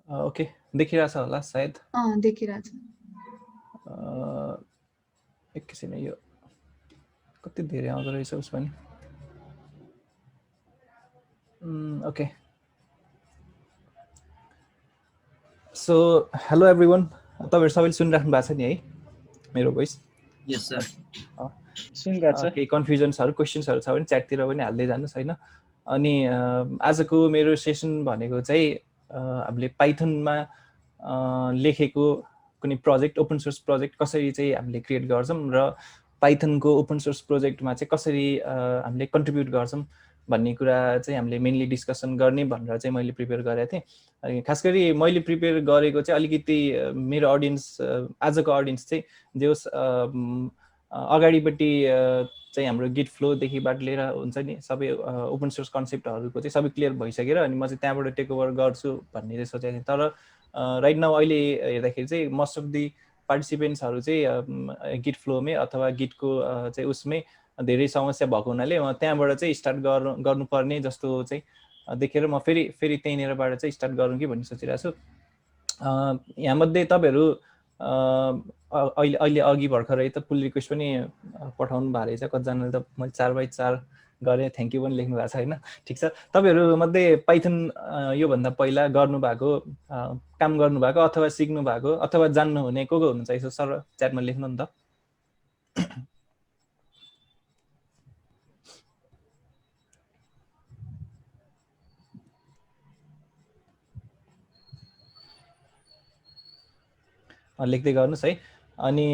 Okay देखिरहेछ होला सायद देखिरहेछ एकैछिन यो कति धेरै आउँदो रहेछ उस पनि ओके सो हेलो एभ्रिवान तपाईहरु सबैले सुनिराख्नु भएको छ नि है मेरो भोइस यस सर सुनिरहेछ केही कन्फ्युजन्सहरु क्वेशन्सहरु छ भने च्याटतिर पनि हाल्दै जानुस् हैन अनि आजको मेरो सेसन भनेको चाहिँ हामीले पाइथनमा लेखेको कुनै प्रोजेक्ट ओपन सोर्स प्रोजेक्ट कसरी चाहिँ हामीले क्रिएट गर्छौं र पाइथनको ओपन सोर्स प्रोजेक्टमा चाहिँ कसरी हामीले कन्ट्रिब्युट गर्छौं भन्ने कुरा चाहिँ हामीले मेनली डिस्कसन गर्ने भनेर चाहिँ मैले प्रिपेयर गरेको थिएँ अनि खास गरी मैले प्रिपेयर गरेको चाहिँ अलिकति मेरो ऑडियन्स आजको ऑडियन्स चाहिँ जे होस् अगाडिपट्टि चाहिँ हाम्रो गिट फ्लो देखिबाट लिएर हुन्छ नि सबै ओपन सोर्स कन्सेप्टहरुको चाहिँ सबै क्लियर भइसकेर अनि म चाहिँ त्यहाँबाट टेक ओभर गर्छु भन्ने चाहिँ सोचेको थिएँ तर राइट नाउ अहिले हेर्दाखेरि चाहिँ मोस्ट अफ दि पार्टिसिपेन्ट्सहरु चाहिँ गिट फ्लोमै अथवा गिटको चाहिँ उसमै धेरै समस्या भएको हुनाले म त्यहाँबाट चाहिँ स्टार्ट गर्नुपर्ने जस्तो चाहिँ देखेर म फेरि त्यहीँनेरबाट चाहिँ स्टार्ट गरौँ कि भन्ने सोचिरहेको छु यहाँ मध्ये तपाईहरु अहिले अघि भर्खरै त पुल रिक्वेस्ट पनि पठाउनु भएको रहेछ कतिजनाले त मैले 4x4 गरे थ्यांक यू पनि लेख्नु भएको छ हैन ठीक छ तपाईहरु मध्ये पाइथन यो भन्दा पहिला गर्नु भएको काम गर्नु भएको अथवा सिक्नु भएको अथवा जान्नु हुने को हुनुहुन्छ यसो सर च्याटमा लेख्नु नि त लेख्दै गर्नुस् है अनि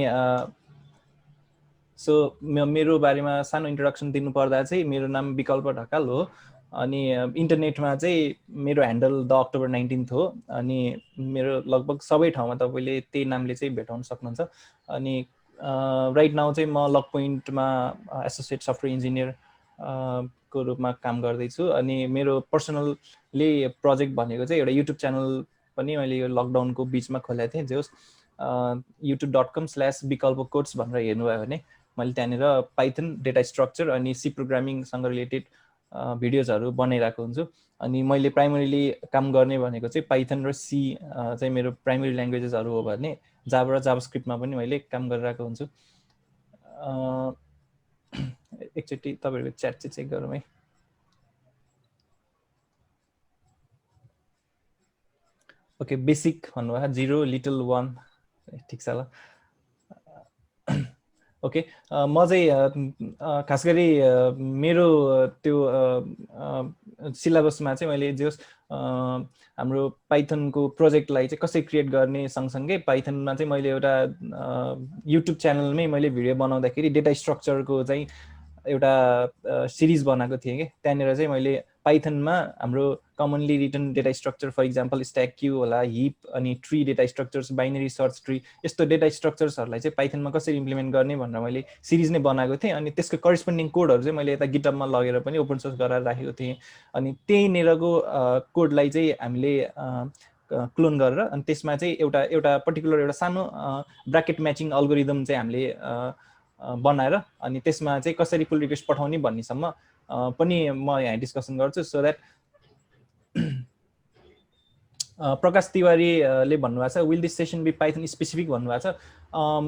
सो मेरो बारेमा सानो इन्ट्रोडक्सन दिनु पर्दा चाहिँ मेरो नाम विकल्प ढकाल हो अनि इन्टरनेटमा चाहिँ मेरो ह्यान्डल द अक्टोबर 19th हो अनि मेरो लगभग सबै ठाउँमा तपाईले त्यही नामले चाहिँ भेटाउन सक्नुहुन्छ अनि राइट नाउ चाहिँ म लक पोइन्टमा एसोसिएट सफ्टवेयर इन्जिनियर को रूपमा काम गर्दै छु अनि मेरो पर्सनली प्रोजेक्ट भनेको चाहिँ एउटा युट्युब च्यानल पनि मैले यो लकडाउनको बीचमा खोलेको थिएँ जे होस् youtube.com/विकल्पकोट्स भनेर हेर्नुभयो भने मैले त्यहाँनिर पाइथन डेटा स्ट्रक्चर अनि सी प्रोग्रामिङसँग रिलेटेड भिडियोजहरु बनाइरहेको हुन्छु अनि मैले प्राइमरीली काम गर्ने भनेको चाहिँ पाइथन र सी चाहिँ मेरो प्राइमरी ल्याङ्ग्वेजेसहरु हो भने जावा र जावास्क्रिप्टमा पनि मैले काम गरिरहेको हुन्छु एकचोटि तपाईहरुको च्याट चाहिँ चेक गरौँ है ओके बेसिक भन्नुभयो 0 लिटल 1 ठीक छ ल ओके म चाहिँ खास गरी मेरो त्यो सिलेबसमा चाहिँ मैले जस हाम्रो पाइथनको प्रोजेक्टलाई चाहिँ कसरी क्रिएट गर्ने सँगसँगै पाइथनमा चाहिँ मैले एउटा युट्युब च्यानलमै मैले भिडियो बनाउँदाखेरि डेटा स्ट्रक्चरको चाहिँ एउटा सिरिज बनाएको थिएँ के त्यहाँनिर चाहिँ मैले पाइथनमा हाम्रो commonly written data structure for example stack queue होला हिप अनि tree data structures binary search tree यस्तो डेटा स्ट्रक्चर्सहरुलाई चाहिँ पाइथनमा कसरी इम्प्लिमेन्ट गर्ने भनेर मैले सिरिज नै बनाएको थिएँ अनि त्यसको करेस्पोन्डिङ कोडहरु चाहिँ मैले यता गिटहबमा लगेर पनि ओपन सोर्स गराएर राखेको थिएँ अनि त्यहीँनेरको कोडलाई चाहिँ हामीले क्लोन गरेर अनि त्यसमा चाहिँ एउटा पर्टिकुलर एउटा सानो ब्र्याकेट म्याचिङ अल्गोरिदम चाहिँ हामीले बनाएर अनि त्यसमा चाहिँ कसरी पुल रिक्वेस्ट पठाउने भन्नेसम्म पनि म यहाँ डिस्कसन गर्छु सो दैट प्रकाश तिवारीले भन्नुभएको छ will this session be Python specific भन्नुभएको छ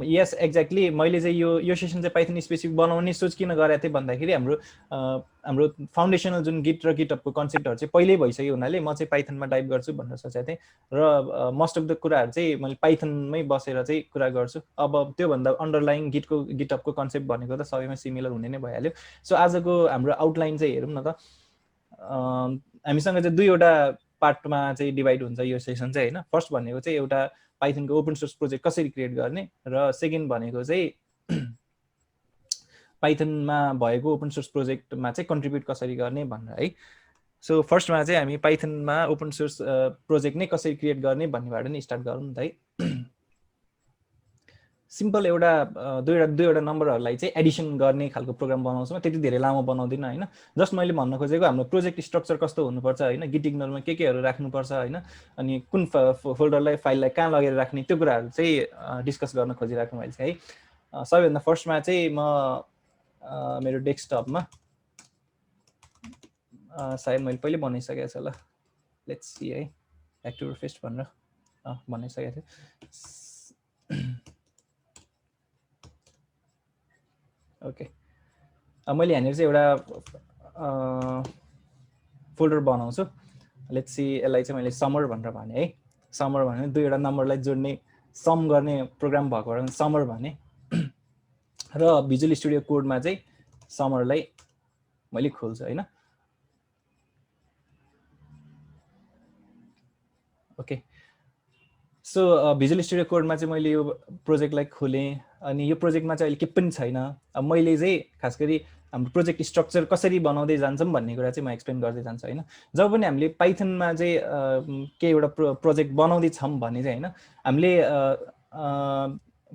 यस एक्ज्याक्टली मैले चाहिँ यो सेसन चाहिँ पाइथन स्पेसिफिक बनाउने सोच किन गरेको थिएँ भन्दाखेरि हाम्रो फाउन्डेसनल जुन गिट र गिटहबको कन्सेप्टहरु चाहिँ पहिल्यै भइसक्यो हुनाले म चाहिँ पाइथनमा डाइभ गर्छु भनेर सोचेको थिएँ र मोस्ट अफ द कुराहरु चाहिँ मैले पाइथनमै बसेर चाहिँ कुरा गर्छु अब त्यो भन्दा अन्डरलाइन गिटहबको कन्सेप्ट भनेको त सबैमा सिमिलर हुने नै भइहाल्यो सो आजको हाम्रो आउटलाइन चाहिँ हेरौँ न त हामीसँग चाहिँ दुईवटा पार्टमा चाहिँ डिभाइड हुन्छ यो सेसन चाहिँ हैन फर्स्ट भनेको चाहिँ एउटा पाइथनको ओपन सोर्स प्रोजेक्ट कसरी क्रिएट गर्ने र सेकेन्ड भनेको चाहिँ पाइथनमा भएको ओपन सोर्स प्रोजेक्टमा चाहिँ कन्ट्रिब्युट कसरी गर्ने भनेर है सो फर्स्टमा चाहिँ हामी पाइथनमा ओपन सोर्स प्रोजेक्ट नै कसरी क्रिएट गर्ने भन्नेबाट नै स्टार्ट गरौँ न त है सिम्पल एउटा दुईवटा नम्बरहरुलाई चाहिँ एडिसन गर्ने खालको प्रोग्राम बनाउँछु म त्यति धेरै लामो बनाउँदिन हैन जस्ट मैले भन्न खोजेको हाम्रो प्रोजेक्ट स्ट्रक्चर कस्तो हुनुपर्छ हैन गिट इग्नोरमा केहरु राख्नुपर्छ हैन अनि कुन फोल्डरलाई फाइललाई कहाँ लगेर राख्ने त्यो कुराहरु चाहिँ डिस्कस गर्न खोजिराख्नु मैले चाहिँ है सबैभन्दा फर्स्टमा चाहिँ म मेरो डेस्कटपमा सायद मैले पहिले बनाइसकेको छु ल लेट्स सी है एक्टोबरफेस्ट भनेर भनिसकेको थिएँ। ओके, मैले यहाँनिर चाहिँ एउटा फोल्डर बनाउँछु। लेट्स सी, यसलाई चाहिँ मैले समर भनेर भने है। समर भने दुईवटा नम्बरलाई जोड्ने सम गर्ने प्रोग्राम भएको भएर समर भने र भिजुअल स्टुडियो कोडमा चाहिँ समरलाई मैले खोल्छु हैन। ओके, सो भिजुअल स्टुडियो कोडमा चाहिँ मैले यो प्रोजेक्टलाई खोलेँ अनि यो प्रोजेक्टमा चाहिँ अहिले के पनि छैन। अब मैले चाहिँ खास गरी हाम्रो प्रोजेक्ट स्ट्रक्चर कसरी बनाउँदै जान्छौँ भन्ने कुरा चाहिँ म एक्सप्लेन गर्दै जान्छु हैन। जब पनि हामीले पाइथनमा चाहिँ के एउटा प्रोजेक्ट बनाउँदैछौँ भने चाहिँ हैन, हामीले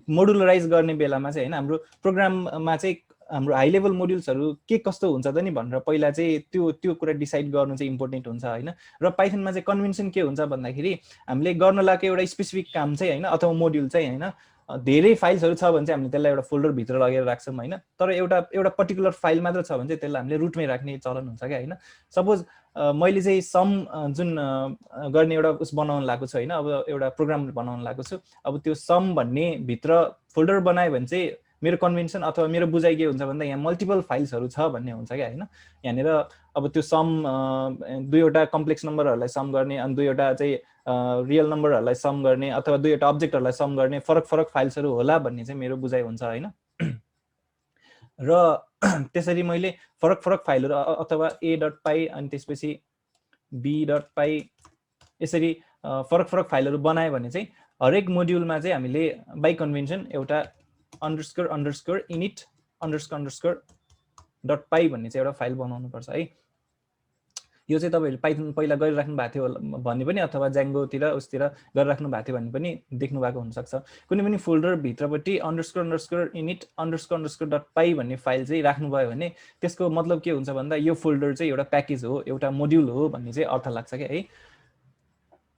मोडुलराइज गर्ने बेलामा चाहिँ हैन, हाम्रो प्रोग्राममा चाहिँ हाम्रो हाई लेभल मोड्युल्सहरू के कस्तो हुन्छ त नि भनेर पहिला चाहिँ त्यो कुरा डिसाइड गर्नु चाहिँ इम्पोर्टेन्ट हुन्छ हैन। र पाइथनमा चाहिँ कन्भेन्सन के हुन्छ भन्दाखेरि हामीले गर्न लागेको एउटा स्पेसिफिक काम चाहिँ हैन अथवा मोड्युल चाहिँ हैन, धेरै फाइल्सहरू छ भने चाहिँ हामीले त्यसलाई एउटा फोल्डर भित्र लगेर राख्छौँ हैन। तर एउटा पर्टिकुलर फाइल मात्र छ भने चाहिँ त्यसलाई हामीले रुटमै राख्ने चलन हुन्छ क्या हैन। सपोज मैले चाहिँ सम जुन गर्ने एउटा उस बनाउन लागेको छु हैन, अब एउटा प्रोग्राम बनाउन लागेको छु। अब त्यो सम भन्ने भित्र फोल्डर बनायो भने चाहिँ मेरो कन्भेन्सन अथवा मेरो बुझाइ के हुन्छ भन्दा यहाँ मल्टिपल फाइल्सहरू छ भन्ने हुन्छ क्या हैन। यहाँनिर अब त्यो सम दुईवटा कम्प्लेक्स नम्बरहरूलाई सम गर्ने अनि दुईवटा चाहिँ रियल नम्बरहरूलाई सम गर्ने अथवा दुईवटा अब्जेक्टहरूलाई सम गर्ने फरक फरक फाइल्सहरू होला भन्ने चाहिँ मेरो बुझाइ हुन्छ हैन। र त्यसरी मैले फरक फरक फाइलहरू अथवा a.py अनि त्यसपछि b.py यसरी फरक फरक फाइलहरू बनायो भने चाहिँ हरेक मोड्युलमा चाहिँ हामीले बाइ कन्भेन्सन एउटा __ init __ .py भन्ने चाहिँ एउटा फाइल बनाउनु पर्छ है। यो चाहिँ तपाईहरुले पाइथन पहिला गरिराख्नु भएको थियो भन्ने पनि अथवा ज्याङ्गोतिर उसतिर गरिराख्नु भएको थियो भन्ने पनि देख्नु भएको हुन सक्छ। कुनै पनि फोल्डर भित्रपट्टि __ init __ .py भन्ने फाइल चाहिँ राख्नुभयो भने त्यसको मतलब के हुन्छ भन्दा यो फोल्डर चाहिँ एउटा प्याकेज हो, एउटा मोड्युल हो भन्ने चाहिँ अर्थ लाग्छ के है।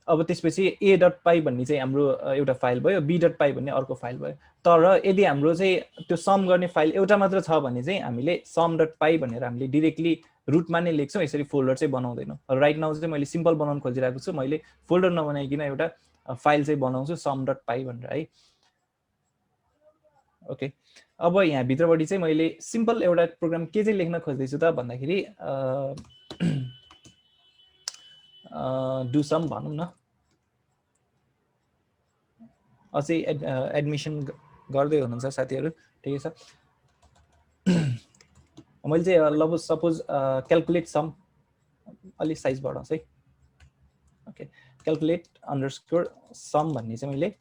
अब त्यसपछि a.py भन्ने चाहिँ हाम्रो एउटा फाइल भयो, b.py भन्ने अर्को फाइल भयो। तर यदि हाम्रो चाहिँ त्यो सम गर्ने फाइल एउटा मात्र छ भने चाहिँ हामीले sum.py भनेर हामीले डाइरेक्टली रुटमा नै लेख्छौँ, यसरी फोल्डर चाहिँ बनाउँदैनौँ। राइट नाउ चाहिँ मैले सिम्पल बनाउन खोजिरहेको छु, मैले फोल्डर नबनाइकन एउटा फाइल चाहिँ बनाउँछु sum.py भनेर है। ओके, अब यहाँ भित्रपट्टि चाहिँ मैले सिम्पल एउटा प्रोग्राम के चाहिँ लेख्न खोज्दैछु त भन्दाखेरि डु सम भनौँ न, अझै एडमिसन गर्दै हुनुहुन्छ साथीहरू, ठिकै छ। मैले चाहिँ सपोज क्याल्कुलेट सम अलि साइज बढाउँछु है। ओके, क्याल्कुलेट _ सम भन्ने चाहिँ मैले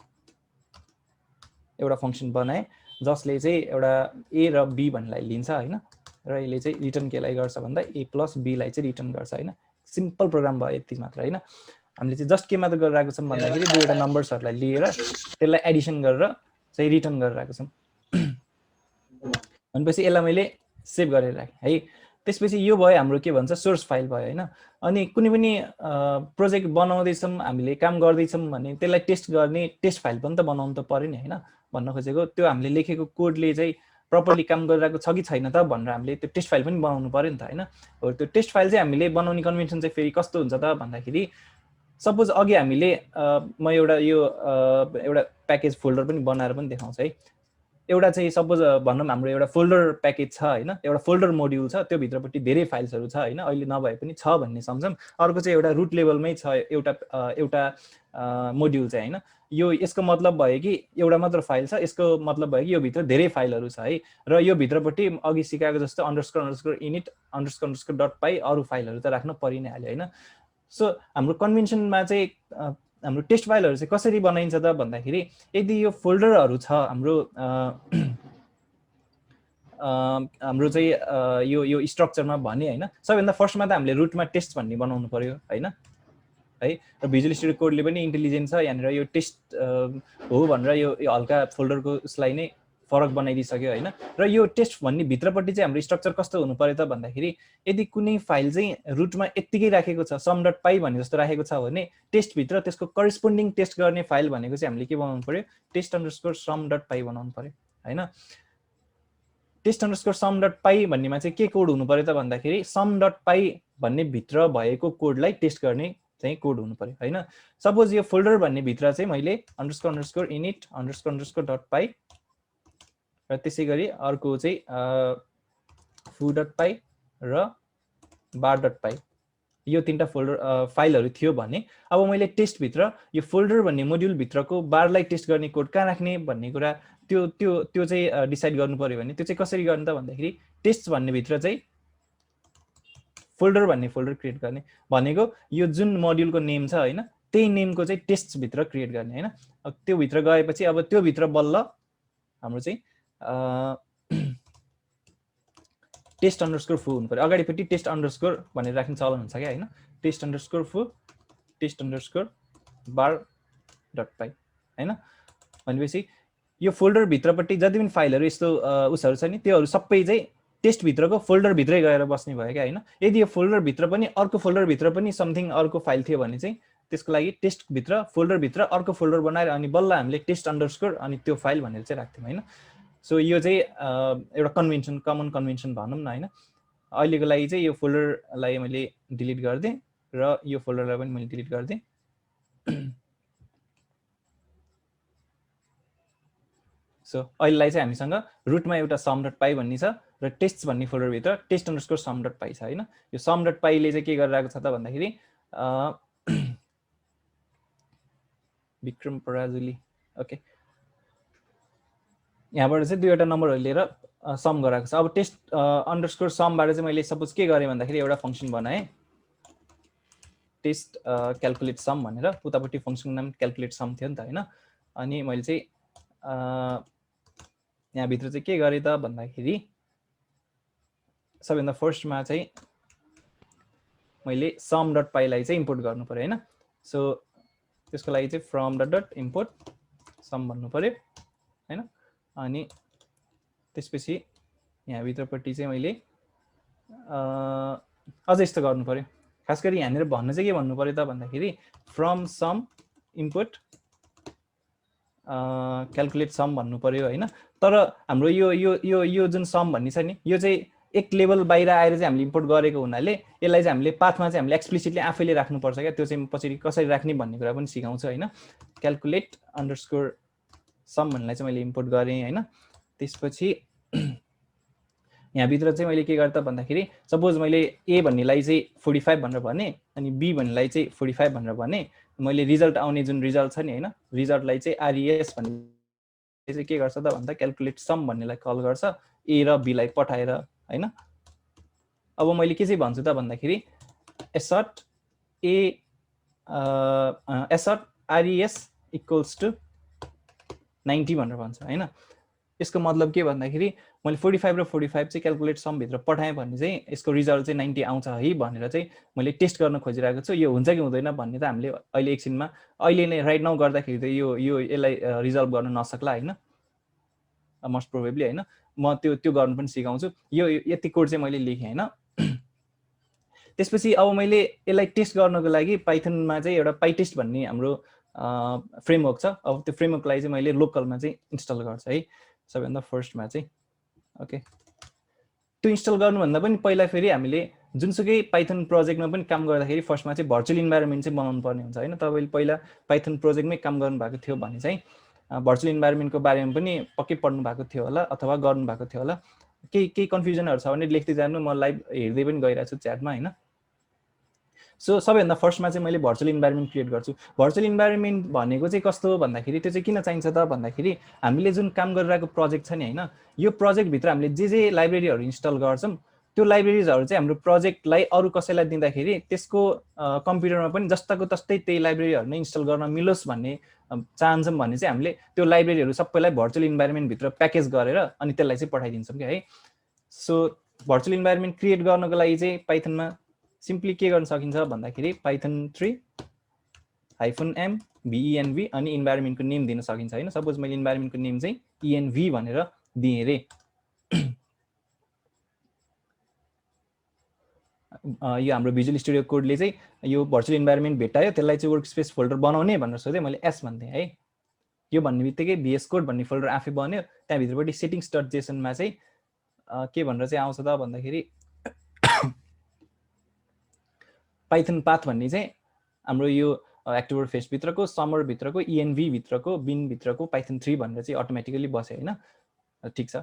एउटा फङ्सन बनाएँ जसले चाहिँ एउटा a र b भन्नेलाई लिन्छ हैन, र यसले चाहिँ रिटर्न केलाई गर्छ भन्दा a + b लाई चाहिँ रिटर्न गर्छ हैन। सिम्पल प्रोग्राम भयो यति मात्र हैन। हामीले चाहिँ जस्ट के मात्र गरिरहेको छौँ भन्दाखेरि दुईवटा नम्बर्सहरूलाई लिएर त्यसलाई एडिसन गरेर चाहिँ रिटर्न गरिरहेको छौँ। भनेपछि यसलाई मैले सेभ गरेर राखेँ है। त्यसपछि यो भयो हाम्रो के भन्छ सोर्स फाइल भयो हैन। अनि कुनै पनि प्रोजेक्ट बनाउँदैछौँ हामीले काम गर्दैछौँ भने त्यसलाई टेस्ट गर्ने टेस्ट फाइल पनि त बनाउनु त पर्यो नि हैन। भन्न खोजेको त्यो हामीले लेखेको कोडले चाहिँ प्रपरली काम गरिरहेको छ कि छैन त भनेर हामीले त्यो टेस्ट फाइल पनि बनाउनु पर्यो नि त हैन। हो, त्यो टेस्ट फाइल चाहिँ हामीले बनाउने कन्भेन्सन चाहिँ फेरि कस्तो हुन्छ त भन्दाखेरि सपोज अघि हामीले म एउटा यो एउटा प्याकेज फोल्डर पनि बनाएर पनि देखाउँछु है। एउटा चाहिँ सपोज भनौँ हाम्रो एउटा फोल्डर प्याकेज छ हैन, एउटा फोल्डर मोड्युल छ, त्यो भित्रपट्टि धेरै फाइल्सहरू छ हैन, अहिले नभए पनि छ भन्ने सम्झौँ। अर्को चाहिँ एउटा रुट लेभलमै छ एउटा मोड्युल चाहिँ हैन। यो यसको मतलब भयो कि एउटा मात्र फाइल छ, यसको मतलब भयो कि यो भित्र धेरै फाइलहरू छ है। र यो भित्रपट्टि अघि सिकाएको जस्तो _ init _ .py अरू फाइलहरू त राख्न परि नै हाल्यो हैन। सो हाम्रो कन्भेन्सनमा चाहिँ हाम्रो टेस्ट फाइलहरू चाहिँ कसरी बनाइन्छ त भन्दाखेरि यदि यो फोल्डरहरू छ हाम्रो चाहिँ यो स्ट्रक्चरमा भने हैन, सबैभन्दा फर्स्टमा त हामीले रुटमा टेस्ट भन्ने बनाउनु पर्यो हैन है। र भिजुअल स्टुडियो कोडले पनि इन्टेलिजेन्ट छ, यहाँनिर यो टेस्ट हो भनेर यो हल्का फोल्डरको उसलाई नै फरक बनाइदिसक्यो हैन। र यो टेस्ट भन्ने भित्रपट्टि चाहिँ हाम्रो स्ट्रक्चर कस्तो हुनु पर्यो त भन्दाखेरि यदि कुनै फाइल चाहिँ रुटमा यत्तिकै राखेको छ sum.py भन्ने जस्तो राखेको छ भने टेस्ट भित्र त्यसको करेस्पोन्डिङ टेस्ट गर्ने फाइल भनेको चाहिँ हामीले के बनाउनु पर्यो, test _ sum.py बनाउनु पर्यो हैन। test _ sum.py भन्नेमा चाहिँ के कोड हुनु पर्यो त भन्दाखेरि sum.py भन्ने भित्र भएको कोडलाई टेस्ट गर्ने चाहिँ कोड हुनु पर्यो हैन। सपोज यो फोल्डर भन्ने भित्र चाहिँ मैले __init___.py र त्यसै गरी अर्को चाहिँ foo.py र bar.py यो तीनटा फोल्डर फाइलहरु थियो भने अब मैले टेस्ट भित्र यो फोल्डर भन्ने मोड्युल भित्रको बारलाई टेस्ट गर्ने कोड कहाँ राख्ने भन्ने कुरा त्यो चाहिँ डिसाइड गर्नु पर्यो भने त्यो चाहिँ कसरी गर्ने त भन्दाखेरि टेस्ट भन्ने भित्र चाहिँ फोल्डर भन्ने फोल्डर क्रिएट गर्ने भनेको यो जुन मोड्युलको नेम छ हैन त्यही नेमको चाहिँ टेस्ट भित्र क्रिएट गर्ने हैन। अब त्यो भित्र गएपछि अब त्यो भित्र बल्ल हाम्रो चाहिँ test_foo हुनु पर्यो। अगाडिपट्टि test_ भनेर राख्ने चलन हुन्छ क्या हैन। test_foo test_bar.py हैन। भनेपछि यो फोल्डर भित्रपट्टि जति पनि फाइलहरु यस्तो उसहरु छ नि त्योहरु सबै चाहिँ टेस्ट भित्रको फोल्डर भित्रै गएर बस्ने भयो क्या हैन। यदि यो फोल्डर भित्र पनि अर्को फोल्डर भित्र पनि समथिङ अर्को फाइल थियो भने चाहिँ त्यसको लागि टेस्ट भित्र फोल्डर भित्र अर्को फोल्डर बनाएर अनि बल्ल हामीले test_ अनि त्यो फाइल भनेर चाहिँ राख्थ्यौं हैन। सो यो चाहिँ एउटा कन्भेन्सन कमन कन्भेन्सन भनौं न हैन। अहिलेको लागि चाहिँ यो फोल्डरलाई मैले डिलिट गर्दिए र यो फोल्डरलाई पनि मैले डिलिट गर्दिए। सो अहिलेलाई चाहिँ हामीसँग रुटमा एउटा sum.py भन्ने छ र टेस्ट भन्ने फोल्डर भित्र test_sum.py छ हैन। यो sum.py ले चाहिँ के गरिरहेको छ त भन्दाखेरि विक्रम पराजुली ओके यहाँबाट चाहिँ दुईवटा नम्बरहरु लिएर सम गराएको छ। अब test_sum बाट चाहिँ मैले सपोज के गरे भन्दाखेरि एउटा फंक्सन बनाए टेस्ट क्याल्कुलेट सम भनेर। उतापट्टि फंक्सनको नाम क्याल्कुलेट सम थियो नि त हैन। अनि मैले चाहिँ यहाँ भित्र चाहिँ के गरे त भन्दाखेरि सबैभन्दा फर्स्टमा चाहिँ मैले sum.py लाई चाहिँ इम्पोर्ट गर्नु पर्यो हैन। सो त्यसको लागि चाहिँ from.import sum भन्नु पर्यो हैन। अनि त्यसपछि यहाँ भित्रपट्टि चाहिँ मैले अझ यस्तो गर्नु पर्यो। खास गरी यहाँनिर भन्न चाहिँ के भन्नु पर्यो त भन्दाखेरि from sum input calculate sum भन्नु पर्यो हैन। तर हाम्रो यो जुन सम भन्ने छ नि यो चाहिँ एक लेभल बाहिर आएर चाहिँ हामीले इम्पोर्ट गरेको हुनाले यसलाई चाहिँ हामीले पाथमा चाहिँ हामीले एक्सप्लिसिटली आफैले राख्नु पर्छ क्या। त्यो चाहिँ पछि कसरी राख्ने भन्ने कुरा पनि सिकाउँछु हैन। क्याल्कुलेट अंडरस्कोर सम भन्नेलाई चाहिँ मैले इम्पोर्ट गरे हैन। त्यसपछि यहाँ भित्र चाहिँ मैले के गरे त भन्दाखेरि सपोज मैले a भन्नेलाई चाहिँ 45 भनेर भने अनि b भन्नेलाई चाहिँ 45 भनेर भने मैले रिजल्ट आउने जुन रिजल्ट छ नि हैन रिजल्टलाई चाहिँ res भन्ने चाहिँ के गर्छ त भन्दा क्याल्कुलेट सम भन्नेलाई कल गर्छ a र b लाई पठाएर हैन। अब मैले के चाहिँ भन्छु त भन्दाखेरि assert res equals to 90 भनेर भन्छ हैन। यसको मतलब के भन्दाखेरि मैले 45 र 45 चाहिँ क्याल्कुलेट सम भित्र पठाएँ भने चाहिँ यसको रिजल्ट चाहिँ 90 आउँछ है भनेर चाहिँ मैले टेस्ट गर्न खोजिरहेको छु। यो हुन्छ कि हुँदैन भन्ने त हामीले अहिले एकछिनमा अहिले नै राइट नाउ गर्दाखेरि त यो यसलाई रिजल्भ गर्न नसक्ला हैन मोस्ट प्रोबेबली हैन। म त्यो गर्न पनि सिकाउँछु। यो यति कोड चाहिँ मैले लेखेँ हैन। त्यसपछि अब मैले यसलाई टेस्ट गर्नको लागि पाइथनमा चाहिँ एउटा पाइटेस्ट भन्ने हाम्रो फ्रेमवर्क छ। अब त्यो फ्रेमवर्कलाई चाहिँ मैले लोकलमा चाहिँ इन्स्टल गर्छु है सबैभन्दा फर्स्टमा चाहिँ ओके। त्यो इन्स्टल गर्नुभन्दा पनि पहिला फेरि हामीले जुनसुकै पाइथन प्रोजेक्टमा पनि काम गर्दाखेरि फर्स्टमा चाहिँ भर्चुअल इन्भाइरोमेन्ट चाहिँ बनाउनु पर्ने हुन्छ हैन। तपाईले पहिला पाइथन प्रोजेक्टमै काम गर्नु भएको थियो भने चाहिँ भर्चुअल इन्भाइरोमेन्टको बारेमा पनि पक्कै पढ्नु भएको थियो होला अथवा गर्नु भएको थियो होला। केही कन्फ्युजनहरु छ भने लेख्दै जानु, म लाइभ हेर्दै पनि गइरहेको छु च्याटमा हैन। सो सबैभन्दा फर्स्टमा चाहिँ मैले भर्चुअल इन्भाइरोमेन्ट क्रिएट गर्छु। भर्चुअल इन्भाइरोमेन्ट भनेको चाहिँ कस्तो भन्दाखेरि त्यो चाहिँ किन चाहिन्छ त भन्दाखेरि हामीले जुन काम गरिरहेको प्रोजेक्ट छ नि हैन यो प्रोजेक्ट भित्र हामीले जे लाइब्रेरीहरु इन्स्टल गर्छौं त्यो लाइब्रेरीजहरु चाहिँ हाम्रो प्रोजेक्टलाई अरु कसैलाई दिँदाखेरि त्यसको कम्प्युटरमा पनि जस्ताको तस्तै त्यही लाइब्रेरीहरु नै इन्स्टल गर्न मिलोस् भन्ने चाहन्छौं भने चाहिँ हामीले त्यो लाइब्रेरीहरु सबैलाई भर्चुअल इन्भाइरोमेन्ट भित्र प्याकेज गरेर अनि त्यसलाई चाहिँ पठाइदिन्छौं के है। सो भर्चुअल इन्भाइरोमेन्ट क्रिएट गर्नको लागि चाहिँ पाइथनमा सिम्पली के गर्न सकिन्छ भन्दाखेरि python 3 -m venv अनि इन्भाइरोमेन्टको नेम दिन सकिन्छ हैन। सपोज मैले इन्भाइरोमेन्टको नेम चाहिँ env भनेर दिए रे। यो हाम्रो भिजुअल स्टुडियो कोडले चाहिँ यो भर्चुअल इन्भाइरोमेन्ट भेटायो त्यसलाई चाहिँ वर्कस्पेस फोल्डर बनाउने भनेर सोधे मैले s भन्थे है। यो भन्ने बित्तिकै vs कोड भन्ने फोल्डर आफै बन्यो। त्यहाँ भित्रपट्टि settings.json मा चाहिँ के भनेर चाहिँ आउँछ त भन्दाखेरि पाइथन पाथ भन्ने चाहिँ हाम्रो यो अक्टोबर फेस्ट भित्रको समर भित्रको ENV भित्रको बिन भित्रको पाइथन 3 भनेर चाहिँ अटोमेटिकली बस्यो हैन। ठीक छ।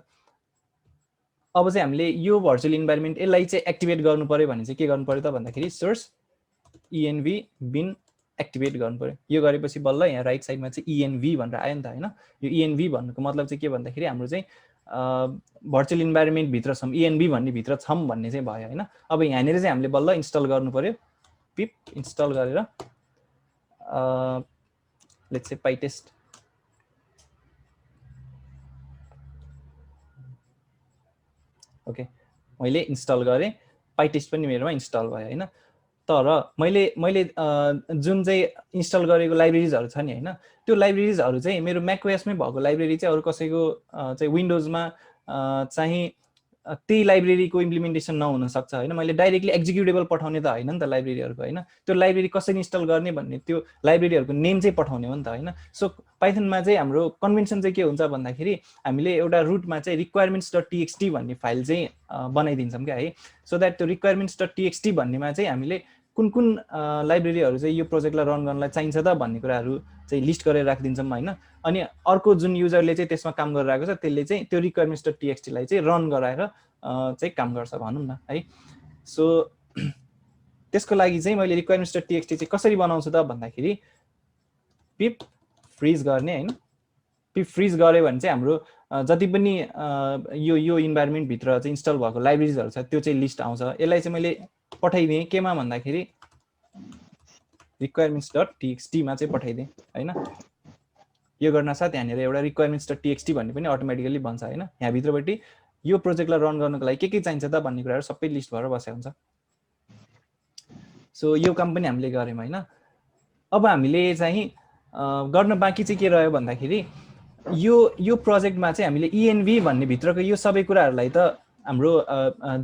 अब चाहिँ हामीले यो भर्चुअल इन्भाइरोमेन्ट यसलाई चाहिँ एक्टिभेट गर्नु पर्यो भने चाहिँ के गर्नु पर्यो त भन्दाखेरि सोर्स ENV बिन एक्टिभेट गर्नु पर्यो। यो गरेपछि बल्ल यहाँ राइट साइडमा चाहिँ ENV भनेर आयो नि त हैन। यो ENV भन्नुको मतलब चाहिँ के भन्दाखेरि हाम्रो चाहिँ भर्चुअल इन्भाइरोमेन्ट भित्र छौं, ENV भन्ने भित्र छौं भन्ने चाहिँ भयो हैन। अब यहाँनिर चाहिँ हामीले बल्ल इन्स्टल गर्नु पर्यो। पिप इन्स्टल गरेर लेट्स से पाइटेस्ट ओके मैले इन्स्टल गरेँ, पाइटेस्ट पनि मेरोमा इन्स्टल भयो हैन। तर मैले जुन चाहिँ इन्स्टल गरेको लाइब्रेरिजहरु छ नि हैन, त्यो लाइब्रेरिजहरु चाहिँ मेरो म्याकओएसमै भएको लाइब्रेरी चाहिँ अरु कसैको चाहिँ विन्डोजमा चाहिँ त्यही लाइब्रेरीको इम्प्लिमेन्टेसन नहुन सक्छ हैन। मैले डाइरेक्टली एक्जिक्युटेबल पठाउने त हैन नि त लाइब्रेरीहरुको हैन। त्यो लाइब्रेरी कसरी इन्स्टल गर्ने भन्ने त्यो लाइब्रेरीहरुको नेम चाहिँ पठाउने हो नि त हैन। सो पाइथनमा चाहिँ हाम्रो कन्भेन्सन चाहिँ के हुन्छ भन्दाखेरि हामीले एउटा रुटमा चाहिँ requirements.txt भन्ने फाइल चाहिँ बनाइदिन्छौं क्या है। सो दैट त्यो requirements.txt भन्नेमा चाहिँ हामीले कुन कुन लाइब्रेरीहरु चाहिँ यो प्रोजेक्टलाई रन गर्नलाई चाहिन्छ त भन्ने कुराहरु चाहिँ लिस्ट गरेर राख्दिन्छौं हैन। अनि अर्को जुन युजरले चाहिँ त्यसमा काम गरिरहेको छ त्यसले चाहिँ त्यो requirements.txt लाई चाहिँ रन गराएर चाहिँ काम गर्छ भनौं न है। सो त्यसको लागि चाहिँ मैले requirements.txt चाहिँ कसरी बनाउँछु त भन्दाखेरि पिप फ्रीज गर्ने हैन। पिप फ्रीज गरे भने चाहिँ हाम्रो जति पनि यो इन्भाइरोमेन्ट भित्र चाहिँ इन्स्टल भएको लाइब्रेरीजहरु छ त्यो चाहिँ लिस्ट आउँछ। यसलाई चाहिँ मैले पठाइदिएँ केमा भन्दाखेरि requirements.txt मा चाहिँ पठाइदिएँ हैन। यो गर्न साथ यहाँनिर एउटा requirements.txt भन्ने पनि अटोमेटिकली बन्छ हैन। यहाँ भित्रबाट यो प्रोजेक्टलाई रन गर्नको लागि के चाहिन्छ त भन्ने कुराहरु सबै लिस्ट भएर बसेको हुन्छ। सो यो काम पनि हामीले गर्यौं हैन। अब हामीले चाहिँ गर्न बाँकी चाहिँ के रह्यो भन्दाखेरि यो प्रोजेक्टमा चाहिँ हामीले ENV भन्ने भित्रको यो सबै कुराहरुलाई त हाम्रो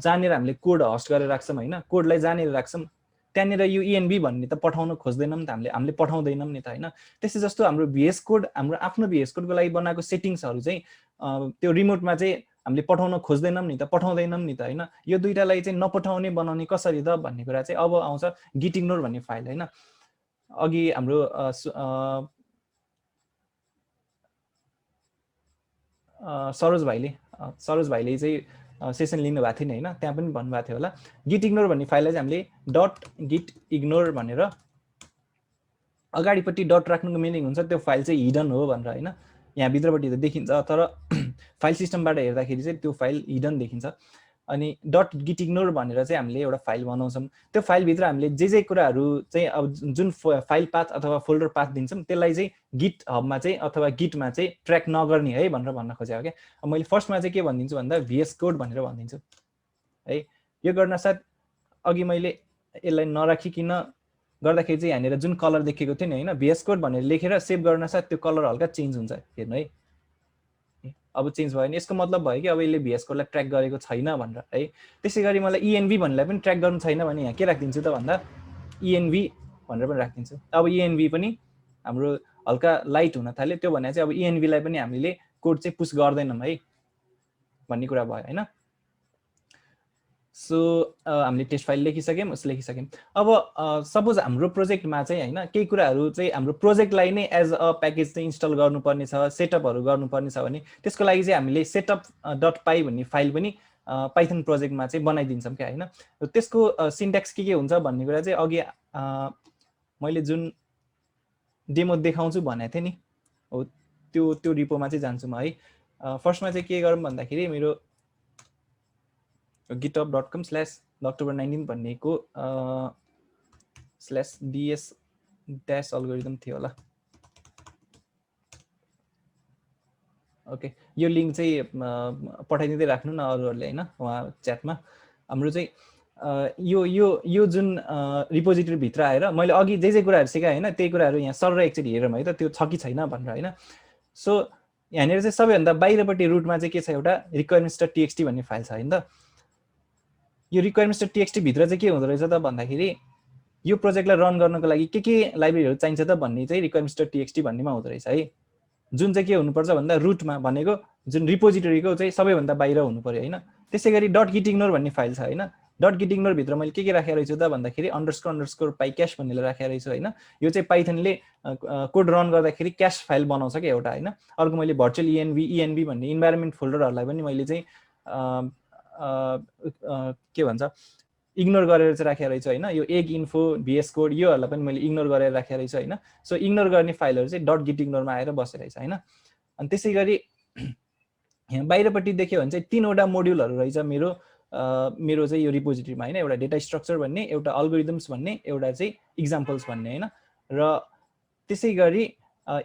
जानेर हामीले कोड होस्ट गरेर राख्छौं हैन। कोडलाई जानेर राख्छौं। त्यहाँनिर यो ENV भन्ने त पठाउन खोज्दैनौं नि त हामीले पठाउँदैनौं नि त हैन। त्यसै जस्तो हाम्रो VS कोड हाम्रो आफ्नो VS कोडको लागि बनाएको सेटिङ्सहरु चाहिँ त्यो रिमोटमा चाहिँ हामीले पठाउन खोज्दैनौं नि त, पठाउँदैनौं नि त हैन। यो दुईटालाई चाहिँ नपठाउने बनाउने कसरी त भन्ने कुरा चाहिँ अब आउँछ gitignore भन्ने फाइल हैन। अघि हाम्रो सरोज भाइले चाहिँ सेसन लिनु भएको थियो नि हैन, त्यहाँ पनि भन्नु भएको थियो होला। gitignore भन्ने फाइललाई चाहिँ हामीले .gitignore भनेर अगाडिपट्टि डट राख्नुको मिनिङ हुन्छ त्यो फाइल चाहिँ हिडन हो भनेर हैन। यहाँ भित्रपट्टि त देखिन्छ तर फाइल सिस्टमबाट हेर्दाखेरि चाहिँ त्यो फाइल हिडन देखिन्छ। अनि .gitignore भनेर चाहिँ हामीले एउटा फाइल बनाउँछौं। त्यो फाइल भित्र हामीले जे कुराहरु चाहिँ अब जुन फाइल पाथ अथवा फोल्डर पाथ दिन्छौं त्यसलाई चाहिँ गिट हबमा चाहिँ अथवा गिटमा चाहिँ ट्र्याक नगर्ने है भनेर भन्न खोजेको के। अब मैले फर्स्टमा चाहिँ के भनिदिन्छु भन्दा VS कोड भनेर भनिदिन्छु है। यो गर्न साथ अघि मैले यसलाई नराखिकिन गर्दाखेरि चाहिँ यहाँनिर जुन कलर देखेको थियो नि हैन, VS कोड भनेर लेखेर सेभ गर्न साथ त्यो कलर हल्का चेन्ज हुन्छ हेर्नु है। अब चेन्ज भयो नि यसको मतलब भयो कि अब यसले VS कोडलाई ट्र्याक गरेको छैन भनेर है। त्यसैगरी मलाई ENV भन्नेलाई पनि ट्र्याक गर्नु छैन भने यहाँ के राख्दिन्छु त भन्दा ENV भनेर पनि राख्दिन्छु। अब ENV पनि हाम्रो हल्का लाइट हुन थाल्यो त्यो भने चाहिँ अब ENV लाई पनि हामीले कोड चाहिँ पुश गर्दैनौं है भन्ने कुरा भयो हैन। सो हामीले टेस्ट फाइल लेखिसक्यौं, उस लेखिसक्यौं। अब सपोज हाम्रो प्रोजेक्टमा चाहिँ हैन केही कुराहरु चाहिँ हाम्रो प्रोजेक्टलाई नै एज अ प्याकेज चाहिँ इन्स्टल गर्नुपर्ने छ, सेटअपहरु गर्नुपर्ने छ भने त्यसको लागि चाहिँ हामीले setup.py भन्ने फाइल पनि पाइथन प्रोजेक्टमा चाहिँ बनाइदिन्छौं क्या हैन। त्यसको सिन्ट्याक्स के हुन्छ भन्ने कुरा चाहिँ अघि मैले जुन डेमो देखाउँछु भनेको थिएँ नि हो त्यो रिपोमा चाहिँ जान्छु म है। फर्स्टमा चाहिँ के गरौँ भन्दाखेरि मेरो github.com/october19 भन्नेको /ds algorithm थियो होला। ओके यो लिंक चाहिँ पठाइदिँदै राख्नु न अरूहरुले हैन वहाँ च्याटमा। हाम्रो चाहिँ यो जुन रिपोजिटरी भित्र आएर मैले अघि जे कुराहरु सिकाए हैन त्यही कुराहरु यहाँ सरर एकचोटी हेरौँ है त त्यो छ कि छैन भनेर हैन। सो यहाँनिर चाहिँ सबैभन्दा बाहिरपट्टि रुटमा चाहिँ के छ एउटा requirements.txt भन्ने फाइल छ हैन त। यो requirements.txt भित्र चाहिँ के हुँदो रहेछ त भन्दाखेरि यो प्रोजेक्टलाई रन गर्नको लागि के लाइब्रेरीहरु चाहिन्छ त भन्ने चाहिँ requirements.txt भन्नेमा हुँदो रहेछ है। जुन चाहिँ के हुनुपर्छ भन्दा रुटमा भनेको जुन रिपोजिटरीको चाहिँ सबैभन्दा बाहिर हुनु पर्यो हैन। त्यसैगरी .gitignore भन्ने फाइल छ हैन, डट गेट इग्नोर भित्र मैले के राखेको रहेछु त भन्दाखेरि __ पाई क्याश भन्ने राखेको रहेछु हैन। यो चाहिँ पाइथनले कोड रन गर्दाखेरि क्याश फाइल बनाउँछ के एउटा हैन। अर्को मैले भर्चुअल env भन्ने इन्भाइरोमेन्ट फोल्डरहरुलाई पनि मैले चाहिँ के भन्छ इग्नोर गरेर चाहिँ राखेको रहेछु हैन। यो egg info vs code योहरुलाई पनि मैले इग्नोर गरेर राखेको रहेछु हैन। सो इग्नोर गर्ने फाइलहरु चाहिँ डट गेट इग्नोरमा आएर बसिरहेछ हैन। अनि त्यसैगरी यहाँ बाहिरपट्टि देख्यो भने चाहिँ तीनवटा मोड्युलहरु रहेछ मेरो चाहिँ यो रिपोजिटरीमा हैन। एउटा डेटा स्ट्रक्चर भन्ने, एउटा अल्गोरिदम्स भन्ने, एउटा चाहिँ इक्जाम्पल्स भन्ने हैन। र त्यसैगरी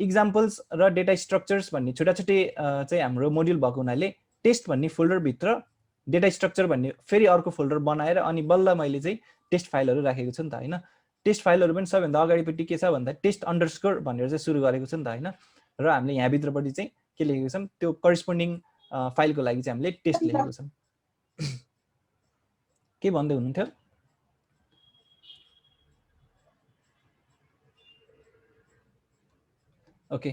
इक्जाम्पल्स र डेटा स्ट्रक्चर्स भन्ने छुट्टा-छुट्टै चाहिँ हाम्रो मोड्युल भएको हुनाले टेस्ट भन्ने फोल्डर भित्र डेटा स्ट्रक्चर भन्ने फेरि अर्को फोल्डर बनाएर अनि बल्ल मैले चाहिँ टेस्ट फाइलहरु राखेको छु नि त हैन। टेस्ट फाइलहरु पनि सबैभन्दा अगाडिपट्टि के छ भन्दा टेस्ट अंडरस्कोर भनेर चाहिँ सुरु गरेको छु नि त हैन। र हामीले यहाँ भित्रपट्टि चाहिँ के लेखेको छौं त्यो करेस्पोन्डिङ फाइलको लागि चाहिँ हामीले टेस्ट लेखेको छौं। के भन्दै हुनुहुन्थ्यो? ओके,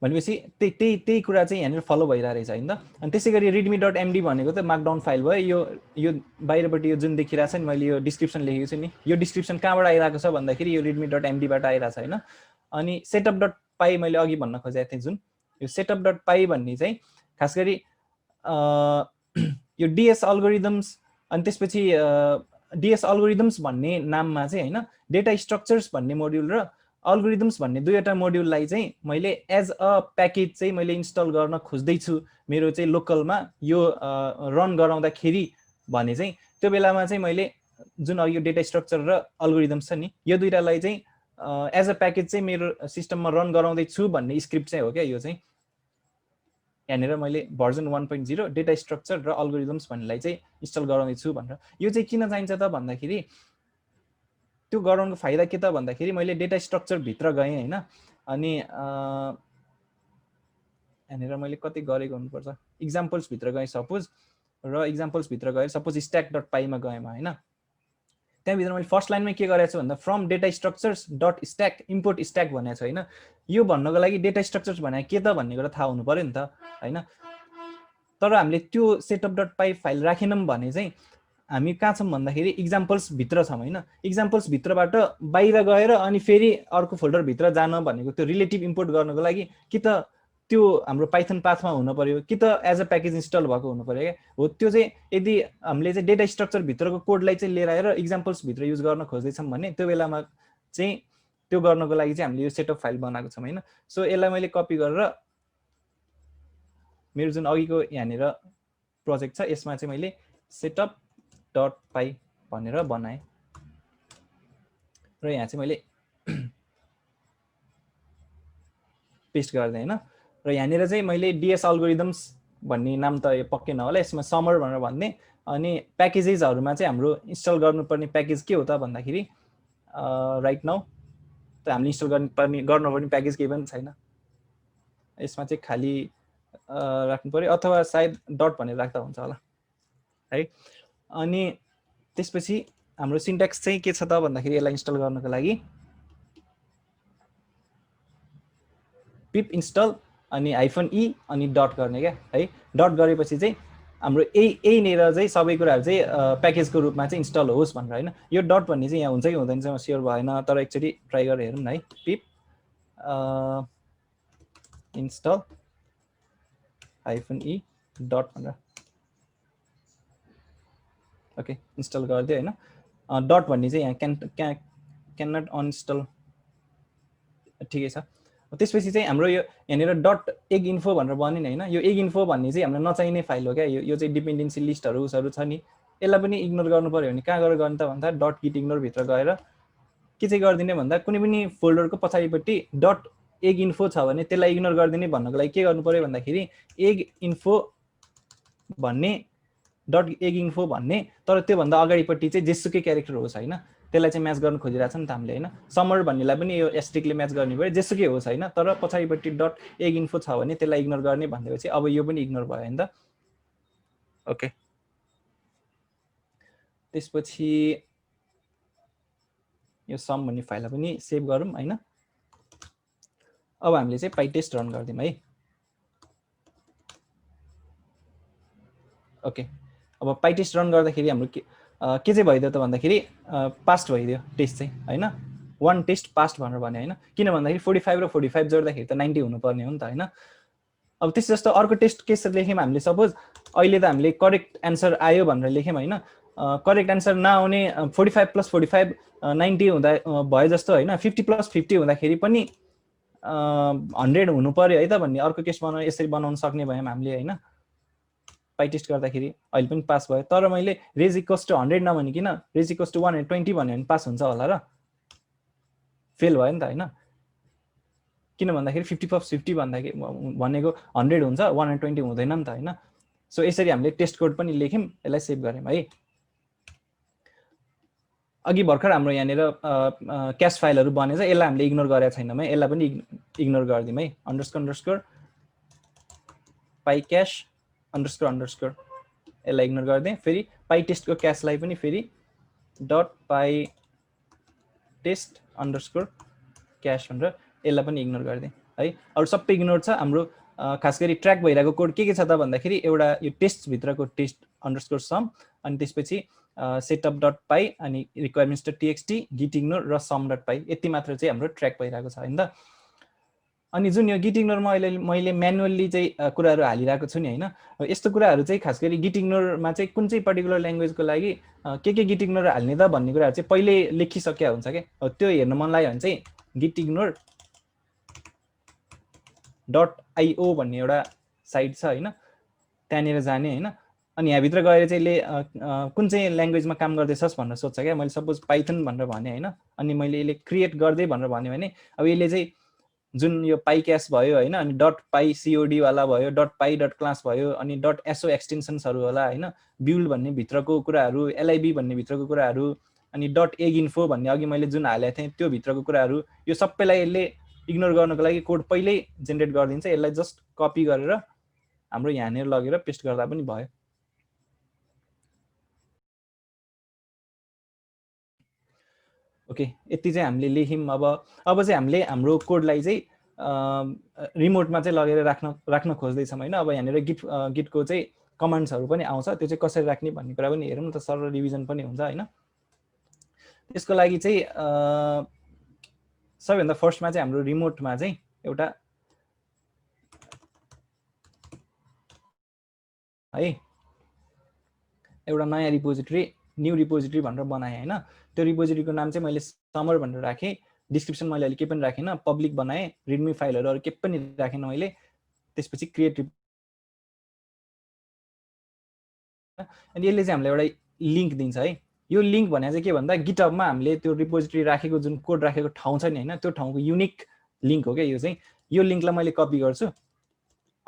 भनेपछि त्यही कुरा चाहिँ यहाँनिर फलो भइरहेको रहेछ हैन त। अनि त्यसैगरी readme.md भनेको त मार्कडाउन फाइल भयो। यो बाहिरपट्टि यो जुन देखिरहेछ नि मैले यो डिस्क्रिप्सन लेखेको छु नि, यो डिस्क्रिप्सन कहाँबाट आइरहेको छ भन्दाखेरि यो readme.md बाट आइरहेछ हैन। अनि setup.py मैले अघि भन्न खोजेको थिएँ जुन यो setup.py भन्ने चाहिँ खास गरी यो DS अल्गोरिदम्स अनि त्यसपछि DS अल्गोरिदम्स भन्ने नाममा चाहिँ हैन डेटा स्ट्रक्चर्स भन्ने मोड्युल र अल्गोरिदम्स भन्ने दुईवटा मोड्युललाई चाहिँ मैले एज अ प्याकेज चाहिँ मैले इन्स्टल गर्न खोज्दै छु मेरो चाहिँ लोकलमा यो रन गराउँदाखेरि भने चाहिँ त्यो बेलामा चाहिँ मैले जुन अघि यो डेटा स्ट्रक्चर र अल्गोरिदम्स छ नि यो दुईटालाई चाहिँ एज अ प्याकेज चाहिँ मेरो सिस्टममा रन गराउँदै छु भन्ने स्क्रिप्ट चाहिँ हो क्या यो चाहिँ। यहाँनिर मैले भर्जन 1.0 डेटा स्ट्रक्चर र अल्गोरिदम्स भन्नेलाई चाहिँ इन्स्टल गराउँदै छु भनेर। यो चाहिँ किन चाहिन्छ त भन्दाखेरि त्यो गराउनको फाइदा के त भन्दाखेरि मैले डेटा स्ट्रक्चर भित्र गएँ हैन। अनि यहाँनिर मैले कति गरेको हुनुपर्छ इक्जाम्पल्स भित्र गएँ सपोज र इक्जाम्पल्स भित्र गएर सपोज stack.py मा गएँ म हैन। त्यहाँभित्र मैले फर्स्ट लाइनमै के गरेको छु भन्दा from data structures dot stack import stack भनेको छु हैन। यो भन्नको लागि डेटा स्ट्रक्चर्स भने के त भन्ने कुरा थाहा हुनु पर्यो नि त हैन। तर हामीले त्यो setup.py फाइल राखेनौं भने चाहिँ हामी कहाँ छौं भन्दाखेरि इक्जाम्पल्स भित्र छौं हैन। इक्जाम्पल्स भित्रबाट बाहिर गएर अनि फेरि अर्को फोल्डर भित्र जान भनेको त्यो रिलेटिभ इम्पोर्ट गर्नको लागि कि त त्यो हाम्रो पाइथन पाथमा हुनु पर्यो कि त एज अ प्याकेज इन्स्टल भएको हुनु पर्यो के हो। त्यो चाहिँ यदि हामीले चाहिँ डेटा स्ट्रक्चर भित्रको कोडलाई चाहिँ लिएर आएर इक्जाम्पल्स भित्र युज गर्न खोज्दै छौं भने त्यो बेलामा चाहिँ त्यो गर्नको लागि चाहिँ हामीले यो सेटअप फाइल बनाएको छौं हैन। सो यसलाई मैले कपी गरेर मेरो जुन अघिको यहाँनिर प्रोजेक्ट छ यसमा चाहिँ मैले setup.py भनेर बनाएँ र यहाँ चाहिँ मैले पेस्ट गर्दै हैन। र यहाँनिर चाहिँ मैले DS अल्गोरिदम्स भन्ने नाम त पक्कै नहोला यसमा समर भनेर भन्ने। अनि प्याकेजेसहरुमा चाहिँ हाम्रो इन्स्टल गर्नुपर्ने प्याकेज के हो त भन्दाखेरि राइट नाउ त हामीले इन्स्टल गर्नुपर्ने प्याकेज केही पनि छैन। यसमा चाहिँ खाली राख्नु पर्यो अथवा सायद डट भनेर राख्दा हुन्छ होला है। अनि त्यसपछि हाम्रो सिन्ट्याक्स चाहिँ के छ त भन्दाखेरि यसलाई इन्स्टल गर्नको लागि पिप इन्स्टल अनि -e अनि डट गर्ने क्या है। डट गरेपछि चाहिँ हाम्रो यहीँनिर चाहिँ सबै कुराहरु चाहिँ प्याकेजको रूपमा चाहिँ इन्स्टल होस् भनेर हैन। यो डट भन्ने चाहिँ यहाँ हुन्छ कि हुँदैन चाहिँ स्योर भएन तर एकचोटी ट्राई गरेर हेरौँ न है। पिप इन्स्टल -e डट भनेर ओके इन्स्टल गरिदियो हैन। डट भन्ने चाहिँ यहाँ क्यान नट अनइन्स्टल ठिकै छ। त्यसपछि चाहिँ हाम्रो यो यहाँनिर डट एग इन्फो भनेर बन्यो नि हैन। यो एग इन्फो भन्ने चाहिँ हामीलाई नचाहिने फाइल हो क्या। यो चाहिँ डिपेन्डेन्सी लिस्टहरु उसहरु छ नि यसलाई पनि इग्नोर गर्नु पर्यो भने कहाँ गएर गर्ने त भन्दा डट गिट इग्नोर भित्र गएर के चाहिँ गर्दिने भन्दा कुनै पनि फोल्डरको पछाडिपट्टि डट एग इन्फो छ भने त्यसलाई इग्नोर गर्दिने भन्नको लागि के गर्नु पर्यो भन्दाखेरि एग इन्फो भन्ने डट एग इन्फो भन्ने तर त्यो भन्दा अगाडिपट्टि चाहिँ जेसुकै क्यारेक्टर होस् हैन त्यसलाई चाहिँ म्याच गर्न खोजिरहेछ नि त हामीले हैन। समर भन्नेलाई पनि यो एस्ट्रिकले म्याच गर्ने भयो जेसुकै होस् हैन तर पछाडिपट्टि डट एग इन्फो छ भने त्यसलाई इग्नोर गर्ने भनेपछि अब यो पनि इग्नोर भयो नि त। ओके त्यसपछि यो सम भन्ने फाइललाई पनि सेभ गरौँ हैन। अब हामीले चाहिँ पाइटेस्ट रन गर्दियौँ है। ओके अब पाइटेस्ट रन गर्दाखेरि हाम्रो के चाहिँ भइदियो त भन्दाखेरि पास्ट भइदियो टेस्ट चाहिँ हैन, 1 टेस्ट पास्ट भनेर भने हैन, किन भन्दाखेरि 45 र 45 जोड्दाखेरि त 90 हुनुपर्ने हो नि त हैन। अब त्यस जस्तो अर्को टेस्ट केस लेख्यौँ हामीले, सपोज अहिले त हामीले करेक्ट एन्सर आयो भनेर लेख्यौँ हैन, करेक्ट एन्सर नआउने 45 + 45 90 हुँदा भयो जस्तो हैन, 50 + 50 हुँदाखेरि पनि 100 हुनु पर्यो है त भन्ने अर्को केस बनाउन यसरी बनाउन सक्ने भयौँ हामीले हैन। पाइ टेस्ट गर्दाखेरि अहिले पनि पास भयो, तर मैले रेज इक्वल्स टु 100 नभनिकन रेज इक्वल्स टु 120 भन्यो भने पास हुन्छ होला र, फेल भयो नि त हैन। किन भन्दाखेरि 50 + 50 भन्दाखेरि भनेको 100 हुन्छ, 120 हुँदैन नि त हैन। सो यसरी हामीले टेस्ट कोड पनि लेख्यौँ, यसलाई सेभ गर्यौँ है। अघि भर्खर हाम्रो यहाँनिर क्यास फाइलहरू बनेछ, यसलाई हामीले इग्नोर गरेका छैनौँ है, यसलाई पनि इग्नोर गरिदिउँ है। __ पाइ क्यास __ यसलाई इग्नोर गरिदिएँ। फेरि पाइ टेस्टको क्यासलाई पनि फेरि .पाइ टेस्ट _ क्यास भनेर यसलाई पनि इग्नोर गरिदिएँ है। अरू सबै इग्नोर छ। हाम्रो खास गरी ट्र्याक भइरहेको कोड के छ त भन्दाखेरि एउटा यो टेस्ट भित्रको टेस्ट _ सम, अनि त्यसपछि setup.py अनि requirements.txt git ignore र sum.py, यति मात्र चाहिँ हाम्रो ट्र्याक भइरहेको छ हैन त। अनि जुन यो गिट इग्नोरमा मैले म्यानुअली चाहिँ कुराहरू हालिरहेको छु नि हैन, यस्तो कुराहरू चाहिँ खास गरी गिट इग्नोरमा चाहिँ कुन चाहिँ पर्टिकुलर ल्याङ्ग्वेजको लागि के गिट इग्नोर हाल्ने त भन्ने कुराहरू चाहिँ पहिले लेखिसकेको हुन्छ के। त्यो हेर्न मन लाग्यो भने चाहिँ गिट इग्नोर .io भन्ने एउटा साइट छ हैन, त्यहाँनिर जाने हैन। अनि यहाँभित्र गएर चाहिँ यसले कुन चाहिँ ल्याङ्ग्वेजमा काम गर्दैछस् भनेर सोध्छ क्या। मैले सपोज पाइथन भनेर भने हैन, अनि मैले यसले क्रिएट गर्दै भनेर भन्यो भने अब यसले चाहिँ जुन यो पाइ क्यास भयो हैन, अनि .py cod वाला भयो, .py .class भयो, अनि .so एक्सटेन्सन्सहरू होला हैन, build भन्ने भित्रको कुराहरू, lib भन्ने भित्रको कुराहरू, अनि .eginfo भन्ने अघि मैले जुन हालेको थिएँ त्यो भित्रको कुराहरू, यो सबैलाई यसले इग्नोर गर्नको लागि कोड पहिल्यै जेनेरेट गरिदिन्छ। यसलाई जस्ट कपी गरेर हाम्रो यहाँनिर लगेर पेस्ट गर्दा पनि भयो। ओके, यति चाहिँ हामीले लेख्यौँ। अब चाहिँ हामीले हाम्रो कोडलाई चाहिँ रिमोटमा चाहिँ लगेर राख्न खोज्दैछौँ हैन। अब यहाँनिर गिटको चाहिँ कमान्ड्सहरू पनि आउँछ, त्यो चाहिँ कसरी राख्ने भन्ने कुरा पनि हेरौँ न त, सरल रिभिजन पनि हुन्छ हैन। त्यसको लागि चाहिँ सबैभन्दा फर्स्टमा चाहिँ हाम्रो रिमोटमा चाहिँ एउटा है एउटा नयाँ रिपोजिटरी, न्यू रिपोजिटरी भनेर बनाएँ हैन। त्यो रिपोजिटरीको नाम चाहिँ मैले समर भनेर राखेँ। डिस्क्रिप्सन मैले अहिले केही पनि राखेन, पब्लिक बनाएँ। रिडमी फाइलहरू अरू केही पनि राखेन मैले। त्यसपछि क्रिएट, अनि यसले चाहिँ हामीलाई एउटा लिङ्क दिन्छ है। यो लिङ्क भने चाहिँ के भन्दा गिटहबमा हामीले त्यो रिपोजिटरी राखेको जुन कोड राखेको ठाउँ छ नि हैन, त्यो ठाउँको युनिक लिङ्क हो क्या यो चाहिँ। यो लिङ्कलाई मैले कपी गर्छु,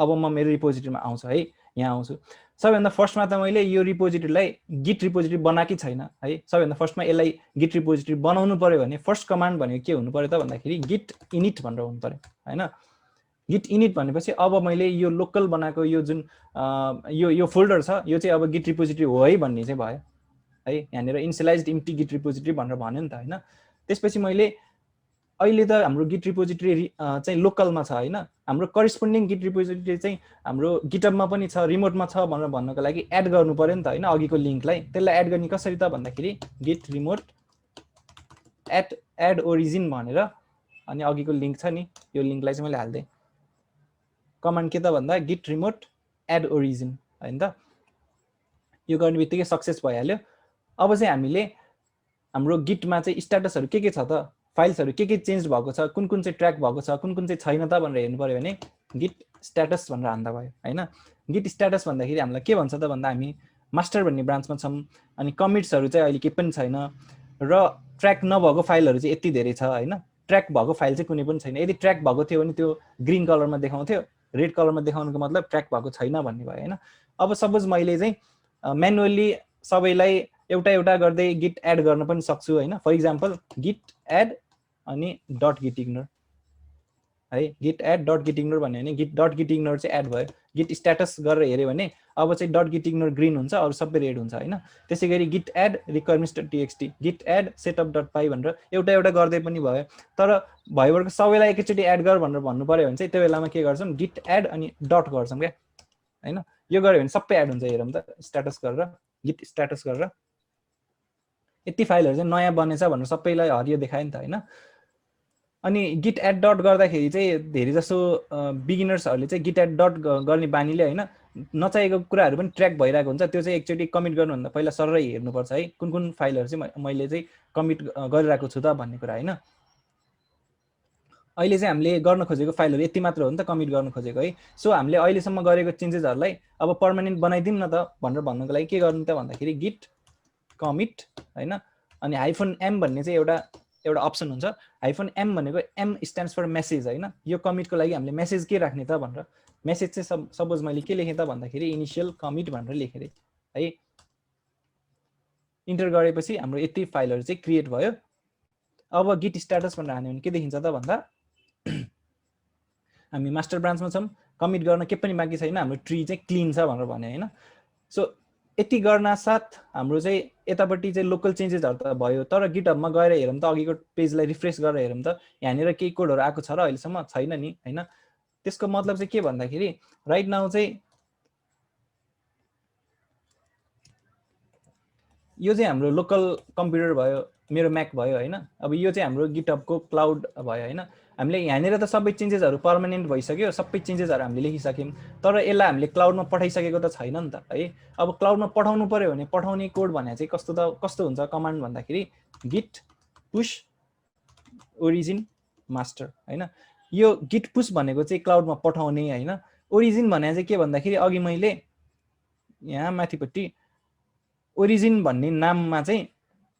अब म मेरो रिपोजिटरीमा आउँछु है, यहाँ आउँछु। सबैभन्दा फर्स्टमा त मैले यो रिपोजिटरीलाई गिट रिपोजिटरी बनाएकै छैन है। सबैभन्दा फर्स्टमा यसलाई गिट रिपोजिटरी बनाउनु पर्यो भने फर्स्ट कमान्ड भनेको के हुनु पर्यो त भन्दाखेरि गिट इनिट भनेर हुनु पर्यो हैन। गिट इनिट भनेपछि अब मैले यो लोकल बनाएको यो जुन यो फोल्डर छ, यो चाहिँ अब गिट रिपोजिटरी हो है भन्ने चाहिँ भयो है। यहाँनिर इनिसियलाइज्ड इम्प्टी गिट रिपोजिटरी भनेर भन्यो नि त हैन। त्यसपछि मैले अहिले त हाम्रो गिट रिपोजिटरी चाहिँ लोकलमा छ हैन, हाम्रो करेस्पोन्डिङ गिट रिपोजिटरी चाहिँ हाम्रो गिटहबमा पनि छ, रिमोटमा छ भनेर भन्नको लागि एड गर्नु पर्यो नि त हैन अघिको लिङ्कलाई। त्यसलाई एड गर्ने कसरी त भन्दाखेरि गिट रिमोट एड ओरिजिन भनेर, अनि अघिको लिङ्क छ नि यो लिङ्कलाई चाहिँ मैले हाल्दिएँ। कमान्ड के त भन्दा गिट रिमोट एड ओरिजिन हैन त। यो गर्ने बित्तिकै सक्सेस भइहाल्यो। अब चाहिँ हामीले हाम्रो गिटमा चाहिँ स्ट्याटसहरू के छ त, फाइल्सहरू के चेन्ज भएको छ, कुन कुन चाहिँ ट्र्याक भएको छ, कुन कुन चाहिँ छैन त भनेर हेर्नु पर्यो भने गिट स्ट्याटस भनेर हान्दा भयो हैन। गिट स्ट्याटस भन्दाखेरि हामीलाई के भन्छ त भन्दा हामी मास्टर भन्ने ब्रान्चमा छौँ, अनि कमिट्सहरू चाहिँ अहिले केही पनि छैन, र ट्र्याक नभएको फाइलहरू चाहिँ यति धेरै छ हैन। ट्र्याक भएको फाइल चाहिँ कुनै पनि छैन। यदि ट्र्याक भएको थियो भने त्यो ग्रिन कलरमा देखाउँथ्यो, रेड कलरमा देखाउनुको मतलब ट्र्याक भएको छैन भन्ने भयो हैन। अब सपोज मैले चाहिँ म्यानुअली सबैलाई एउटा एउटा गर्दै गिट एड गर्न पनि सक्छु हैन। फर इक्जाम्पल गिट एड अनि .git ignore है, गिट एड .git ignore भन्यो भने गिट ignore चाहिँ एड भयो। गिट स्ट्याटस गरेर हेऱ्यो भने अब चाहिँ .git ignore ग्रिन हुन्छ, अरू सबै रेड हुन्छ हैन। त्यसै गरी Git add requirements.txt, Git add setup.py भनेर एउटा एउटा गर्दै पनि भयो। तर भइबरको सबैलाई एकैचोटि एड गर भनेर भन्नु पर्यो भने चाहिँ त्यो बेलामा के गर्छौँ, गिट एड अनि डट गर्छौँ क्या हैन। यो गऱ्यो भने सबै एड हुन्छ। हेरौँ त स्ट्याटस गरेर, गिट स्ट्याटस गरेर यति फाइलहरू चाहिँ नयाँ बनेछ भनेर सबैलाई हरियो देखायो नि त हैन। अनि गिट एड डट गर्दाखेरि चाहिँ धेरै जसो बिगिनर्सहरूले चाहिँ गिट एड डट गर्ने बानीले हैन नचाहेको कुराहरू पनि ट्र्याक भइरहेको हुन्छ। त्यो चाहिँ एकचोटि कमिट गर्नुभन्दा पहिला सररै हेर्नुपर्छ है, कुन कुन फाइलहरू चाहिँ मैले चाहिँ कमिट गरिरहेको छु त भन्ने कुरा हैन। अहिले चाहिँ हामीले गर्न खोजेको फाइलहरू यति मात्र हो नि त कमिट गर्न खोजेको है। सो हामीले अहिलेसम्म गरेको चेन्जेसहरूलाई अब पर्मानेन्ट बनाइदिउँ न त भनेर भन्नुको लागि के गर्नु त भन्दाखेरि गिट कमिट हैन, अनि -m भन्ने चाहिँ एउटा अप्सन हुन्छ। -m भनेको m स्ट्यान्ड्स फर मेसेज हैन। यो कमिटको लागि हामीले मेसेज के राख्ने त भनेर, मेसेज चाहिँ सपोज मैले के लेखेँ त भन्दाखेरि इनिशियल कमिट भनेर लेखेँ है। इन्टर गरेपछि हाम्रो यति फाइलहरू चाहिँ क्रिएट भयो। अब गिट स्ट्याटस भनेर हान्यो भने के देखिन्छ त भन्दा हामी मास्टर ब्रान्चमा छौँ, कमिट गर्न के पनि बाँकी छैन, हाम्रो ट्री चाहिँ क्लिन छ भनेर भन्यो हैन। सो यति गर्न साथ हाम्रो चाहिँ यतापट्टि चाहिँ लोकल चेन्जेसहरू त भयो, तर गिटहबमा गएर हेरौँ त अघिको पेजलाई रिफ्रेस गरेर हेरौँ त यहाँनिर केही कोडहरू आएको छ र अहिलेसम्म छैन नि हैन। त्यसको मतलब चाहिँ के भन्दाखेरि राइट नाउ चाहिँ यो चाहिँ हाम्रो लोकल कम्प्युटर भयो, मेरो म्याक भयो हैन। अब यो चाहिँ हाम्रो गिटहबको क्लाउड भयो हैन। हामीले यहाँनिर त सबै चेन्जेसहरू पर्मानेन्ट भइसक्यो, सबै चेन्जेसहरू हामीले लेखिसक्यौँ, तर यसलाई हामीले क्लाउडमा पठाइसकेको त छैन नि त है। अब क्लाउडमा पठाउनु पर्यो भने पठाउने कोड भने चाहिँ कस्तो हुन्छ कमान्ड भन्दाखेरि गिट पुश ओरिजिन मास्टर हैन। यो गिट पुश भनेको चाहिँ क्लाउडमा पठाउने हैन। ओरिजिन भने चाहिँ के भन्दाखेरि अघि मैले यहाँ माथिपट्टि ओरिजिन भन्ने नाममा चाहिँ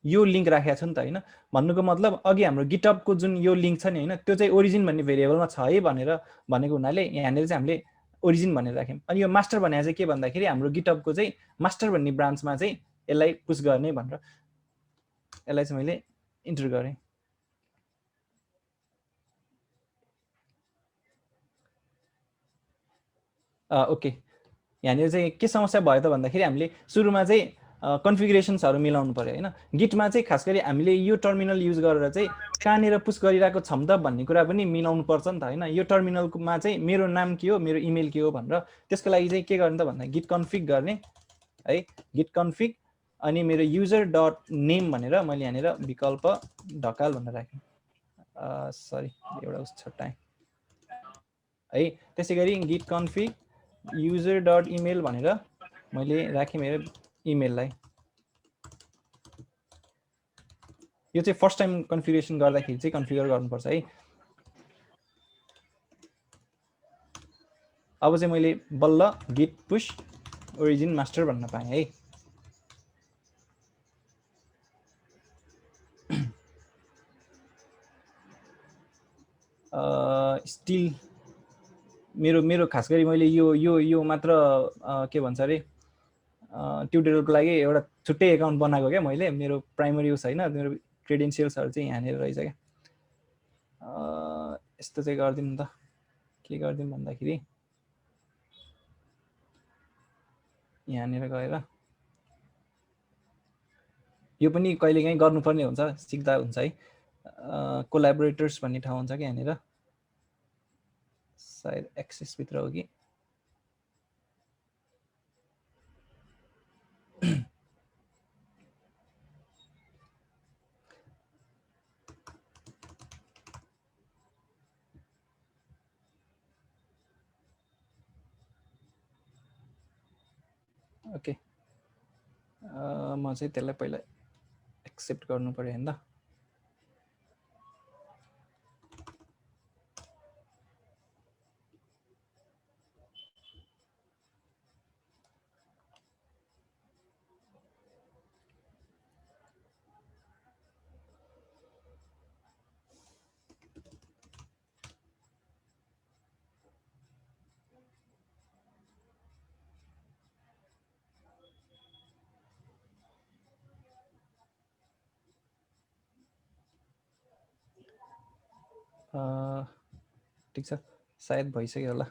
यो लिङ्क राखेको छु नि त हैन। भन्नुको मतलब अघि हाम्रो गिटहबको जुन यो लिङ्क छ नि हैन, त्यो चाहिँ ओरिजिन भन्ने भेरिएबलमा छ है भनेर भनेको हुनाले यहाँनिर चाहिँ हामीले ओरिजिन भनेर राख्यौँ। अनि यो मास्टर भने चाहिँ के भन्दाखेरि हाम्रो गिटहबको चाहिँ मास्टर भन्ने ब्रान्चमा चाहिँ यसलाई पुश गर्ने भनेर यसलाई चाहिँ मैले इन्टर गरेँ। ओके, यहाँनिर चाहिँ के समस्या भयो त भन्दाखेरि हामीले सुरुमा चाहिँ कन्फिगरेसन्सहरू मिलाउनु पर्यो हैन। गिटमा चाहिँ खास गरी हामीले यो टर्मिनल युज गरेर चाहिँ कहाँनिर पुश गरिरहेको छौँ त भन्ने कुरा पनि मिलाउनु पर्छ नि त हैन। यो टर्मिनलमा चाहिँ मेरो नाम के हो, मेरो इमेल के हो भनेर त्यसको लागि चाहिँ के गर्ने त भन्दा गिट कन्फिग गर्ने है। गिट कन्फिग अनि मेरो युजर डट नेम भनेर मैले यहाँनिर विकल्प ढकाल भनेर राखेँ। सरी एउटा उस छटाएँ है। त्यसै गरी git config user dot email भनेर मैले राखेँ मेरो इमेललाई। यो चाहिँ फर्स्ट टाइम कन्फिगरेसन गर्दाखेरि चाहिँ कन्फिगर गर्नुपर्छ है। अब चाहिँ मैले बल्ल गिट पुश ओरिजिन मास्टर भन्न पाएँ है। स्टिल मेरो खास गरी मैले यो मात्र के भन्छ अरे ट्युटोरियलको लागि एउटा छुट्टै एकाउन्ट बनाएको क्या मैले। मेरो प्राइमरी युज होइन, मेरो क्रेडेन्सियल्सहरू चाहिँ यहाँनिर रहेछ क्या। यस्तो चाहिँ गरिदिउँ त, के गरिदिउँ भन्दाखेरि यहाँनिर गएर यो पनि कहिलेकाहीँ गर्नुपर्ने हुन्छ, सिक्दा हुन्छ है। कोलाबोरेटर्स भन्ने ठाउँ हुन्छ कि यहाँनिर, सायद एक्सेसभित्र हो कि ओके। म चाहिँ त्यसलाई पहिला एक्सेप्ट गर्नु पर्यो हैन त। ठिक छ, सायद भइसक्यो होला।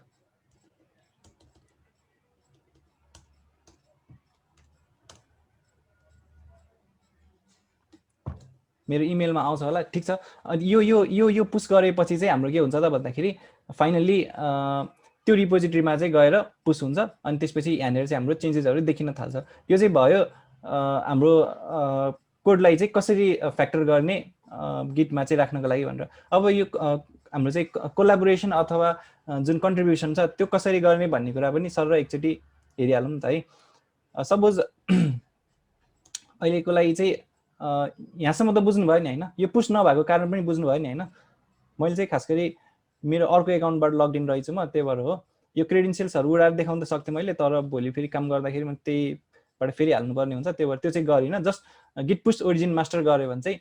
मेरो इमेलमा आउँछ होला। ठिक छ, अनि यो पुस गरेपछि चाहिँ हाम्रो के हुन्छ त भन्दाखेरि फाइनल्ली त्यो रिपोजिटरीमा चाहिँ गएर पुस हुन्छ अनि त्यसपछि यहाँनिर चाहिँ हाम्रो चेन्जेसहरू देखिन थाल्छ। यो चाहिँ भयो हाम्रो कोडलाई चाहिँ कसरी फ्याक्टर गर्ने गिटमा चाहिँ राख्नको लागि भनेर। अब यो हाम्रो चाहिँ कोलाबोरेसन अथवा जुन कन्ट्रिब्युसन छ त्यो कसरी गर्ने भन्ने कुरा पनि सर एकचोटि हेरिहालौँ त है। सपोज अहिलेको लागि चाहिँ यहाँसम्म त बुझ्नुभयो नि होइन, यो पुस नभएको कारण पनि बुझ्नुभयो नि होइन। मैले चाहिँ खास गरी मेरो अर्को एकाउन्टबाट लगइन रहेछु म, त्यही भएर हो। यो क्रेडेन्सियल्सहरू उडाएर देखाउन त सक्थेँ मैले, तर भोलि फेरि काम गर्दाखेरि म त्यहीबाट फेरि हाल्नुपर्ने हुन्छ, त्यही भएर त्यो चाहिँ गरिनँ। जस्ट गिट पुस ओरिजिन मास्टर गऱ्यो भने चाहिँ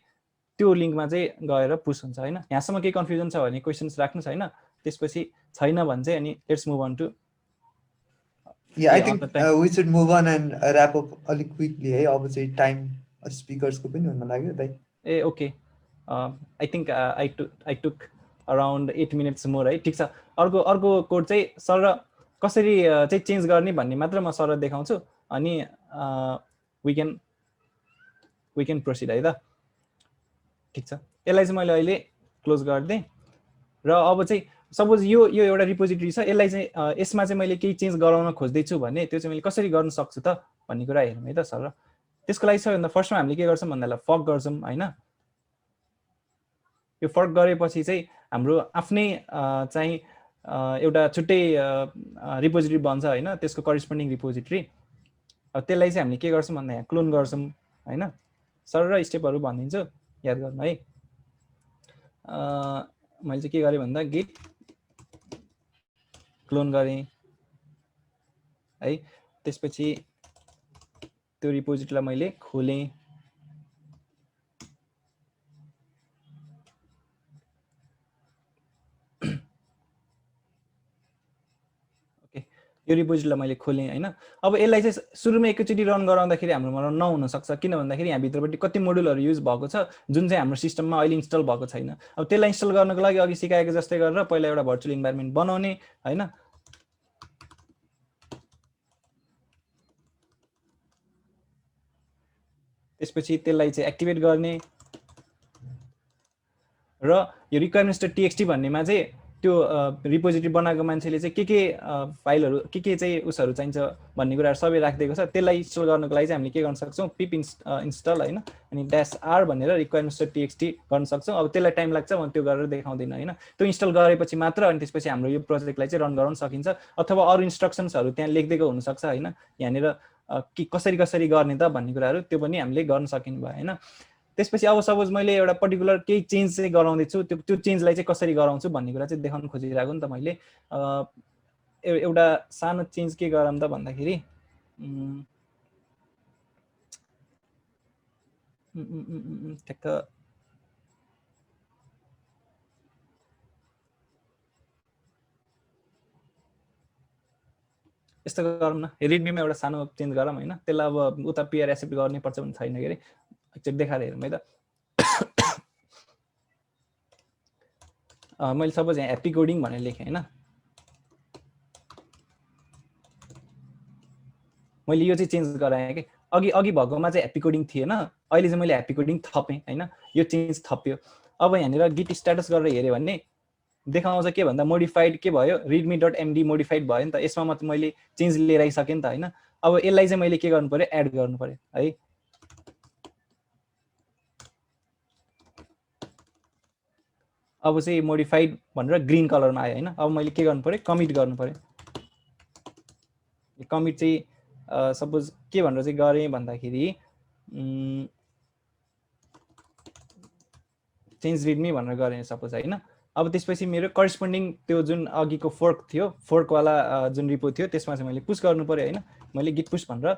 त्यो लिङ्कमा चाहिँ गएर पुस हुन्छ होइन। यहाँसम्म केही कन्फ्युजन छ भने क्वेसन्स राख्नुहोस् होइन, त्यसपछि छैन भने चाहिँ अनि let's move on to I think we should move on and wrap up अलिक क्विकली है। अब चाहिँ टाइम स्पिकर्सको पनि हुन लाग्यो दाइ। Ah okay, I think I took around 8 minutes more है। ठिक छ, अर्को कोड चाहिँ सर कसरी चाहिँ चेन्ज गर्ने भन्ने मात्र म सर देखाउँछु अनि वी क्यान प्रोसिड है त। ठिक छ, यसलाई चाहिँ मैले अहिले क्लोज गरिदिएँ र अब चाहिँ सपोज यो एउटा रिपोजिटरी छ, यसलाई चाहिँ यसमा चाहिँ मैले केही चेन्ज गराउन खोज्दैछु भने त्यो चाहिँ मैले कसरी गर्न सक्छु त भन्ने कुरा हेरौँ है त सर। त्यसको लागि सबैभन्दा फर्स्टमा हामीले के गर्छौँ भन्दालाई फर्क गर्छौँ होइन। यो फर्क गरेपछि चाहिँ हाम्रो आफ्नै चाहिँ एउटा छुट्टै रिपोजिटरी बन्छ होइन, त्यसको करेस्पोन्डिङ रिपोजिटरी। अब त्यसलाई चाहिँ हामीले के गर्छौँ भन्दा यहाँ क्लोन गर्छौँ होइन। सर र स्टेपहरू भनिदिन्छु, याद गर्नु है। मैले चाहिँ के गरेँ भन्दा गिट क्लोन गरेँ है, त्यसपछि त्यो रिपोजिटरीलाई मैले खोलेँ। ओके, यो रिपोजिटरीलाई मैले खोलेँ होइन। अब यसलाई चाहिँ सुरुमा एकैचोटि रन गराउँदाखेरि हाम्रोमा नहुनसक्छ, किन भन्दाखेरि यहाँ भित्रपट्टि कति मोडुलहरू युज भएको छ जुन चाहिँ हाम्रो सिस्टममा अहिले इन्स्टल भएको छैन। अब त्यसलाई इन्स्टल गर्नको लागि अघि सिकाएको जस्तै गरेर पहिला एउटा भर्चुअल इन्भाइरोमेन्ट बनाउने होइन, त्यसपछि त्यसलाई चाहिँ एक्टिभेट गर्ने र यो requirements.txt भन्नेमा चाहिँ त्यो रिपोजिटरी बनाएको मान्छेले चाहिँ के फाइलहरू के चाहिँ उसहरू चाहिन्छ भन्ने कुराहरू सबै राखिदिएको छ। त्यसलाई इन्स्टल गर्नको लागि चाहिँ हामीले के गर्न सक्छौँ, पिप इन्स्टल होइन अनि -r भनेर requirements.txt गर्न सक्छौँ। अब त्यसलाई टाइम लाग्छ, म त्यो गरेर देखाउँदिनँ होइन। त्यो इन्स्टल गरेपछि मात्र अनि त्यसपछि हाम्रो यो प्रोजेक्टलाई चाहिँ रन गराउन सकिन्छ, अथवा अरू इन्स्ट्रक्सन्सहरू त्यहाँ लेखिदिएको हुनसक्छ होइन। यहाँनिर कसरी गर्ने त भन्ने कुराहरू त्यो पनि हामीले गर्न सकिनु भयो होइन। त्यसपछि अब सपोज मैले एउटा पर्टिकुलर केही चेन्ज चाहिँ गराउँदैछु, त्यो चेन्जलाई चाहिँ कसरी गराउँछु भन्ने कुरा चाहिँ देखाउन खोजिरहेको नि त मैले। एउटा सानो चेन्ज के गरौँ त भन्दाखेरि ठ्याक्क यस्तो गरौँ न, रेडमीमा एउटा सानो चेन्ज गरौँ होइन। त्यसलाई अब उता पिआर एक्सेप्ट गर्नै पर्छ भने छैन के अरे, एकचोटि देखाएर हेरौँ है त। मैले सपोज यहाँ ह्याप्पी कोडिङ भनेर लेखेँ होइन। मैले यो चाहिँ चेन्ज गराएँ कि अघि भएकोमा चाहिँ ह्याप्पी कोडिङ थिएन, अहिले चाहिँ मैले ह्याप्पी कोडिङ थपेँ होइन। यो चेन्ज थप्यो। अब यहाँनिर गिट स्ट्याटस गरेर हेऱ्यो भने देखाउँछ के भन्दा मोडिफाइड के भयो, readme.md मोडिफाइड भयो नि त। यसमा मैले चेन्ज लिएर आइसकेँ नि त होइन। अब यसलाई चाहिँ मैले के गर्नु पर्यो, एड गर्नु पर्यो है। अब चाहिँ मोडिफाइड भनेर ग्रीन कलरमा आयो होइन। अब मैले के गर्नु पर्यो, कमिट गर्नु पर्यो। कमिट चाहिँ सपोज के भनेर चाहिँ गरेँ भन्दाखेरि चेन्ज रिडमी भनेर गरेँ सपोज होइन। अब त्यसपछि मेरो करेस्पोन्डिङ त्यो जुन अघिको फोर्क थियो, फोर्कवाला जुन रिपो थियो त्यसमा चाहिँ मैले पुस गर्नु पर्यो होइन। मैले गिट पुस भनेर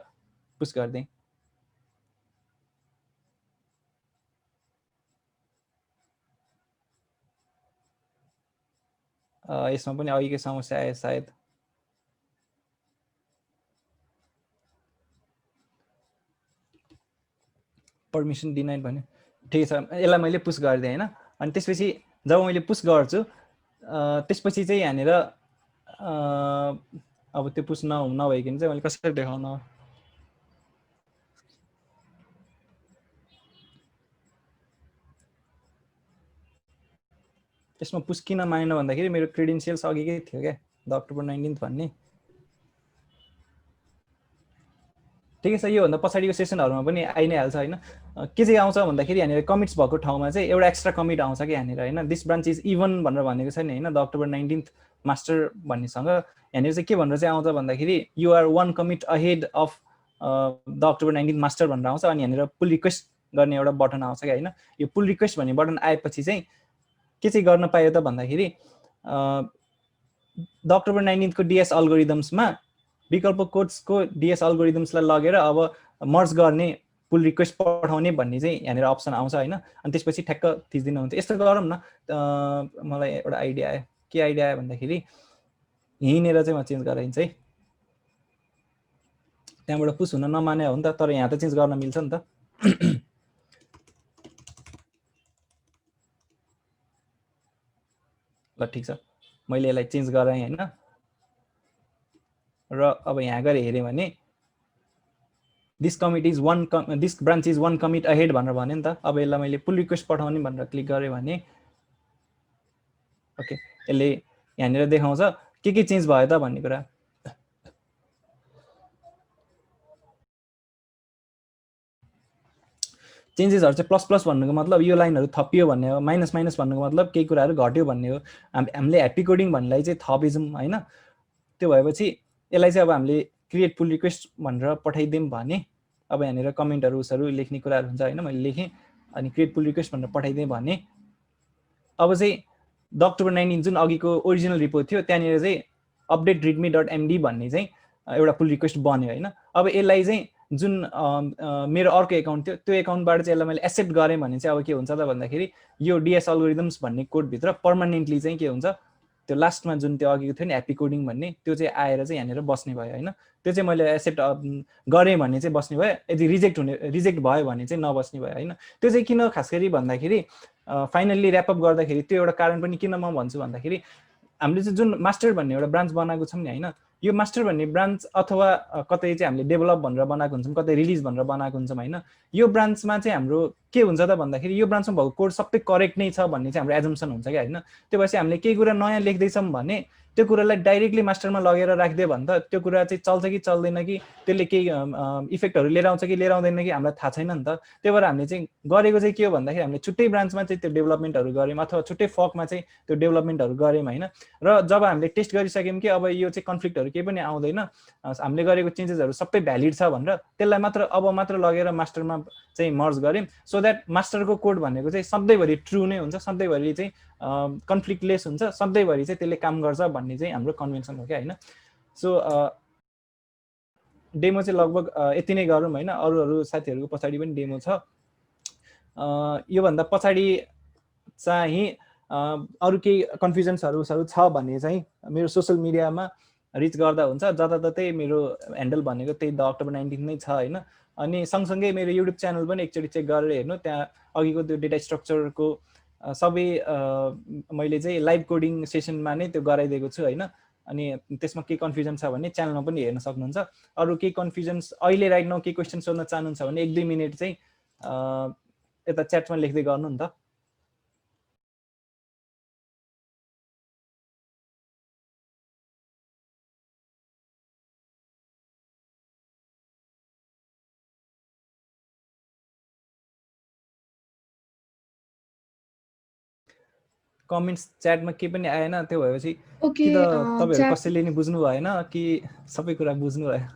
पुस गरिदिएँ। यसमा पनि अघिकै समस्या आयो सायद। पर्मिसन डिनाइड भन्यो, ठिक छ। यसलाई मैले पुस गरिदिएँ होइन। अनि त्यसपछि जब मैले पुस गर्छु त्यसपछि चाहिँ यहाँनिर अब त्यो पुस नभइकन चाहिँ मैले कसरी देखाउन, यसमा पुस किन मानेन भन्दाखेरि मेरो क्रेडेन्सियल्स अघिकै थियो क्या, द अक्टोबर 19th भन्ने ठिकै छ। योभन्दा पछाडिको सेसनहरूमा पनि आइ नै हाल्छ होइन। के चाहिँ आउँछ भन्दाखेरि यहाँनिर कमिट्स भएको ठाउँमा चाहिँ एउटा एक्स्ट्रा कमिट आउँछ कि यहाँनिर होइन, दिस ब्रान्च इज इभन भनेर भनेको छैन होइन, द अक्टोबर 19th मास्टर भन्नेसँग यहाँनिर चाहिँ के भनेर चाहिँ आउँछ भन्दाखेरि you are 1 commit ahead of the October 19th master भनेर आउँछ। अनि यहाँनिर पुल रिक्वेस्ट गर्ने एउटा बटन आउँछ कि होइन। यो पुल रिक्वेस्ट भन्ने बटन आएपछि चाहिँ के चाहिँ गर्न पायो त भन्दाखेरि द अक्टोबर 19th को डिएस अल्गोरिदम्समा विकल्प कोड्सको डिएस अल्गोरिदम्सलाई लगेर अब मर्ज गर्ने पुल रिक्वेस्ट पठाउने भन्ने चाहिँ यहाँनिर अप्सन आउँछ होइन। अनि त्यसपछि ठ्याक्क थिच्दिनु हुन्छ। यस्तो गरौँ न, मलाई एउटा आइडिया आयो। के आइडिया आयो भन्दाखेरि यहीँनिर चाहिँ म चेन्ज गराइन्छ है, त्यहाँबाट पुस हुन नमाने हो नि त, तर यहाँ त चेन्ज गर्न मिल्छ नि त। ल ठिक छ, मैले यसलाई चेन्ज गराएँ होइन। र अब यहाँ गएर हेऱ्यो भने this branch is 1 commit ahead भनेर भन्यो नि त। अब यसलाई मैले पुल रिक्वेस्ट पठाउने भनेर क्लिक गरेँ भने ओके, यसले यहाँनिर देखाउँछ के चेन्ज भयो त भन्ने कुरा। चेन्जेसहरू चाहिँ प्लस प्लस भन्नुको मतलब यो लाइनहरू थपियो भन्ने हो, माइनस माइनस भन्नुको मतलब केही कुराहरू घट्यो भन्ने हो। हामीले ह्याप्पी कोडिङ भन्नेलाई चाहिँ थपिजौँ होइन। त्यो भएपछि यसलाई चाहिँ अब हामीले क्रिएट पुल रिक्वेस्ट भनेर पठाइदिउँ भने अब यहाँनिर कमेन्टहरू उसहरू लेख्ने कुराहरू हुन्छ होइन। मैले लेखेँ अनि क्रिएट पुल रिक्वेस्ट भनेर पठाइदिएँ भने अब चाहिँ द अक्टोबर 19 जुन अघिको ओरिजिनल रिपोर्ट थियो त्यहाँनिर चाहिँ अपडेट रिडमी डट एमडी भन्ने चाहिँ एउटा पुल रिक्वेस्ट बन्यो होइन। अब यसलाई चाहिँ जुन मेरो अर्को एकाउन्ट थियो त्यो एकाउन्टबाट चाहिँ यसलाई मैले एक्सेप्ट गरेँ भने चाहिँ अब के हुन्छ त भन्दाखेरि यो डिएस अल्गोरिदम्स भन्ने कोडभित्र पर्मानेन्टली चाहिँ के हुन्छ, त्यो लास्टमा जुन त्यो अघिको थियो नि ह्याप्पी कोडिङ भन्ने, त्यो चाहिँ आएर चाहिँ यहाँनिर बस्ने भयो होइन। त्यो चाहिँ मैले एक्सेप्ट गरेँ भने चाहिँ बस्ने भयो, यदि रिजेक्ट भयो भने चाहिँ नबस्ने भयो होइन। त्यो चाहिँ किन खास गरी भन्दाखेरि फाइनल्ली ऱ्यापअप गर्दाखेरि त्यो एउटा कारण पनि किन म भन्छु भन्दाखेरि हामीले चाहिँ जुन मास्टर भन्ने एउटा ब्रान्च बनाएको छौँ नि होइन, यो मास्टर भन्ने ब्रान्च अथवा कतै चाहिँ हामीले डेभलप भनेर बनाएको हुन्छौँ, कतै रिलिज भनेर बनाएको हुन्छौँ होइन। यो ब्रान्चमा चाहिँ हाम्रो के हुन्छ त भन्दाखेरि यो ब्रान्चमा भएको कोड सबै करेक्ट नै छ भन्ने चाहिँ हाम्रो एजम्सन हुन्छ क्या होइन। त्यो भएपछि हामीले केही कुरा नयाँ लेख्दैछौँ भने त्यो कुरालाई डाइरेक्टली मास्टरमा लगेर राखिदियो भने त त्यो कुरा चाहिँ चल्छ कि चल्दैन कि, त्यसले केही इफेक्टहरू लिएर आउँछ कि लिएर आउँदैन कि हामीलाई थाहा छैन नि त। त्यही भएर हामीले चाहिँ गरेको चाहिँ के हो भन्दाखेरि हामीले छुट्टै ब्रान्चमा चाहिँ त्यो डेभलपमेन्टहरू गऱ्यौँ अथवा छुट्टै फकमा चाहिँ त्यो डेभलपमेन्टहरू गऱ्यौँ होइन। र जब हामीले टेस्ट गरिसक्यौँ कि अब यो चाहिँ कन्फ्लिक्टहरू केही पनि आउँदैन, हामीले गरेको चेन्जेसहरू सबै भ्यालिड छ भनेर त्यसलाई मात्र अब मात्र लगेर मास्टरमा चाहिँ मर्ज गऱ्यौँ, सो द्याट मास्टरको कोड भनेको चाहिँ सधैँभरि ट्रु नै हुन्छ, सधैँभरि चाहिँ कन्फ्लिक्टलेस हुन्छ, सधैँभरि चाहिँ त्यसले काम गर्छ भन्ने चाहिँ हाम्रो कन्भेन्सन हो क्या होइन। सो डेमो चाहिँ लगभग यति नै गरौँ होइन। अरू साथीहरूको पछाडि पनि डेमो छ। योभन्दा पछाडि चाहिँ अरू केही कन्फ्युजन्सहरू छ भने चाहिँ मेरो सोसियल मिडियामा रिच गर्दा हुन्छ, जताततै मेरो ह्यान्डल भनेको त्यही द अक्टोबर 19 नै छ होइन। अनि सँगसँगै मेरो युट्युब च्यानल पनि एकचोटि चेक गरेर हेर्नु, त्यहाँ अघिको त्यो डेटा स्ट्रक्चरको सबै मैले चाहिँ लाइभ कोडिङ सेसनमा नै त्यो गराइदिएको छु होइन। अनि त्यसमा केही कन्फ्युजन छ भने च्यानलमा पनि हेर्न सक्नुहुन्छ। अरू केही कन्फ्युजन्स अहिले राइट नाउ केही क्वेसन सोध्न चाहनुहुन्छ भने 1-2 मिनट चाहिँ यता च्याटमा लेख्दै गर्नु नि त। कमेन्ट्स च्याटमा केही पनि आएन, त्यो भएपछि कि त तपाईँहरू कसैले नि बुझ्नु भएन कि सबै कुरा बुझ्नु भयो।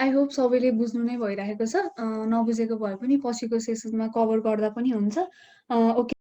आई होप सबैले बुझ्नु नै भइरहेको छ। नबुझेको भए पनि पछिको सेसनमा कभर गर्दा पनि हुन्छ। ओके।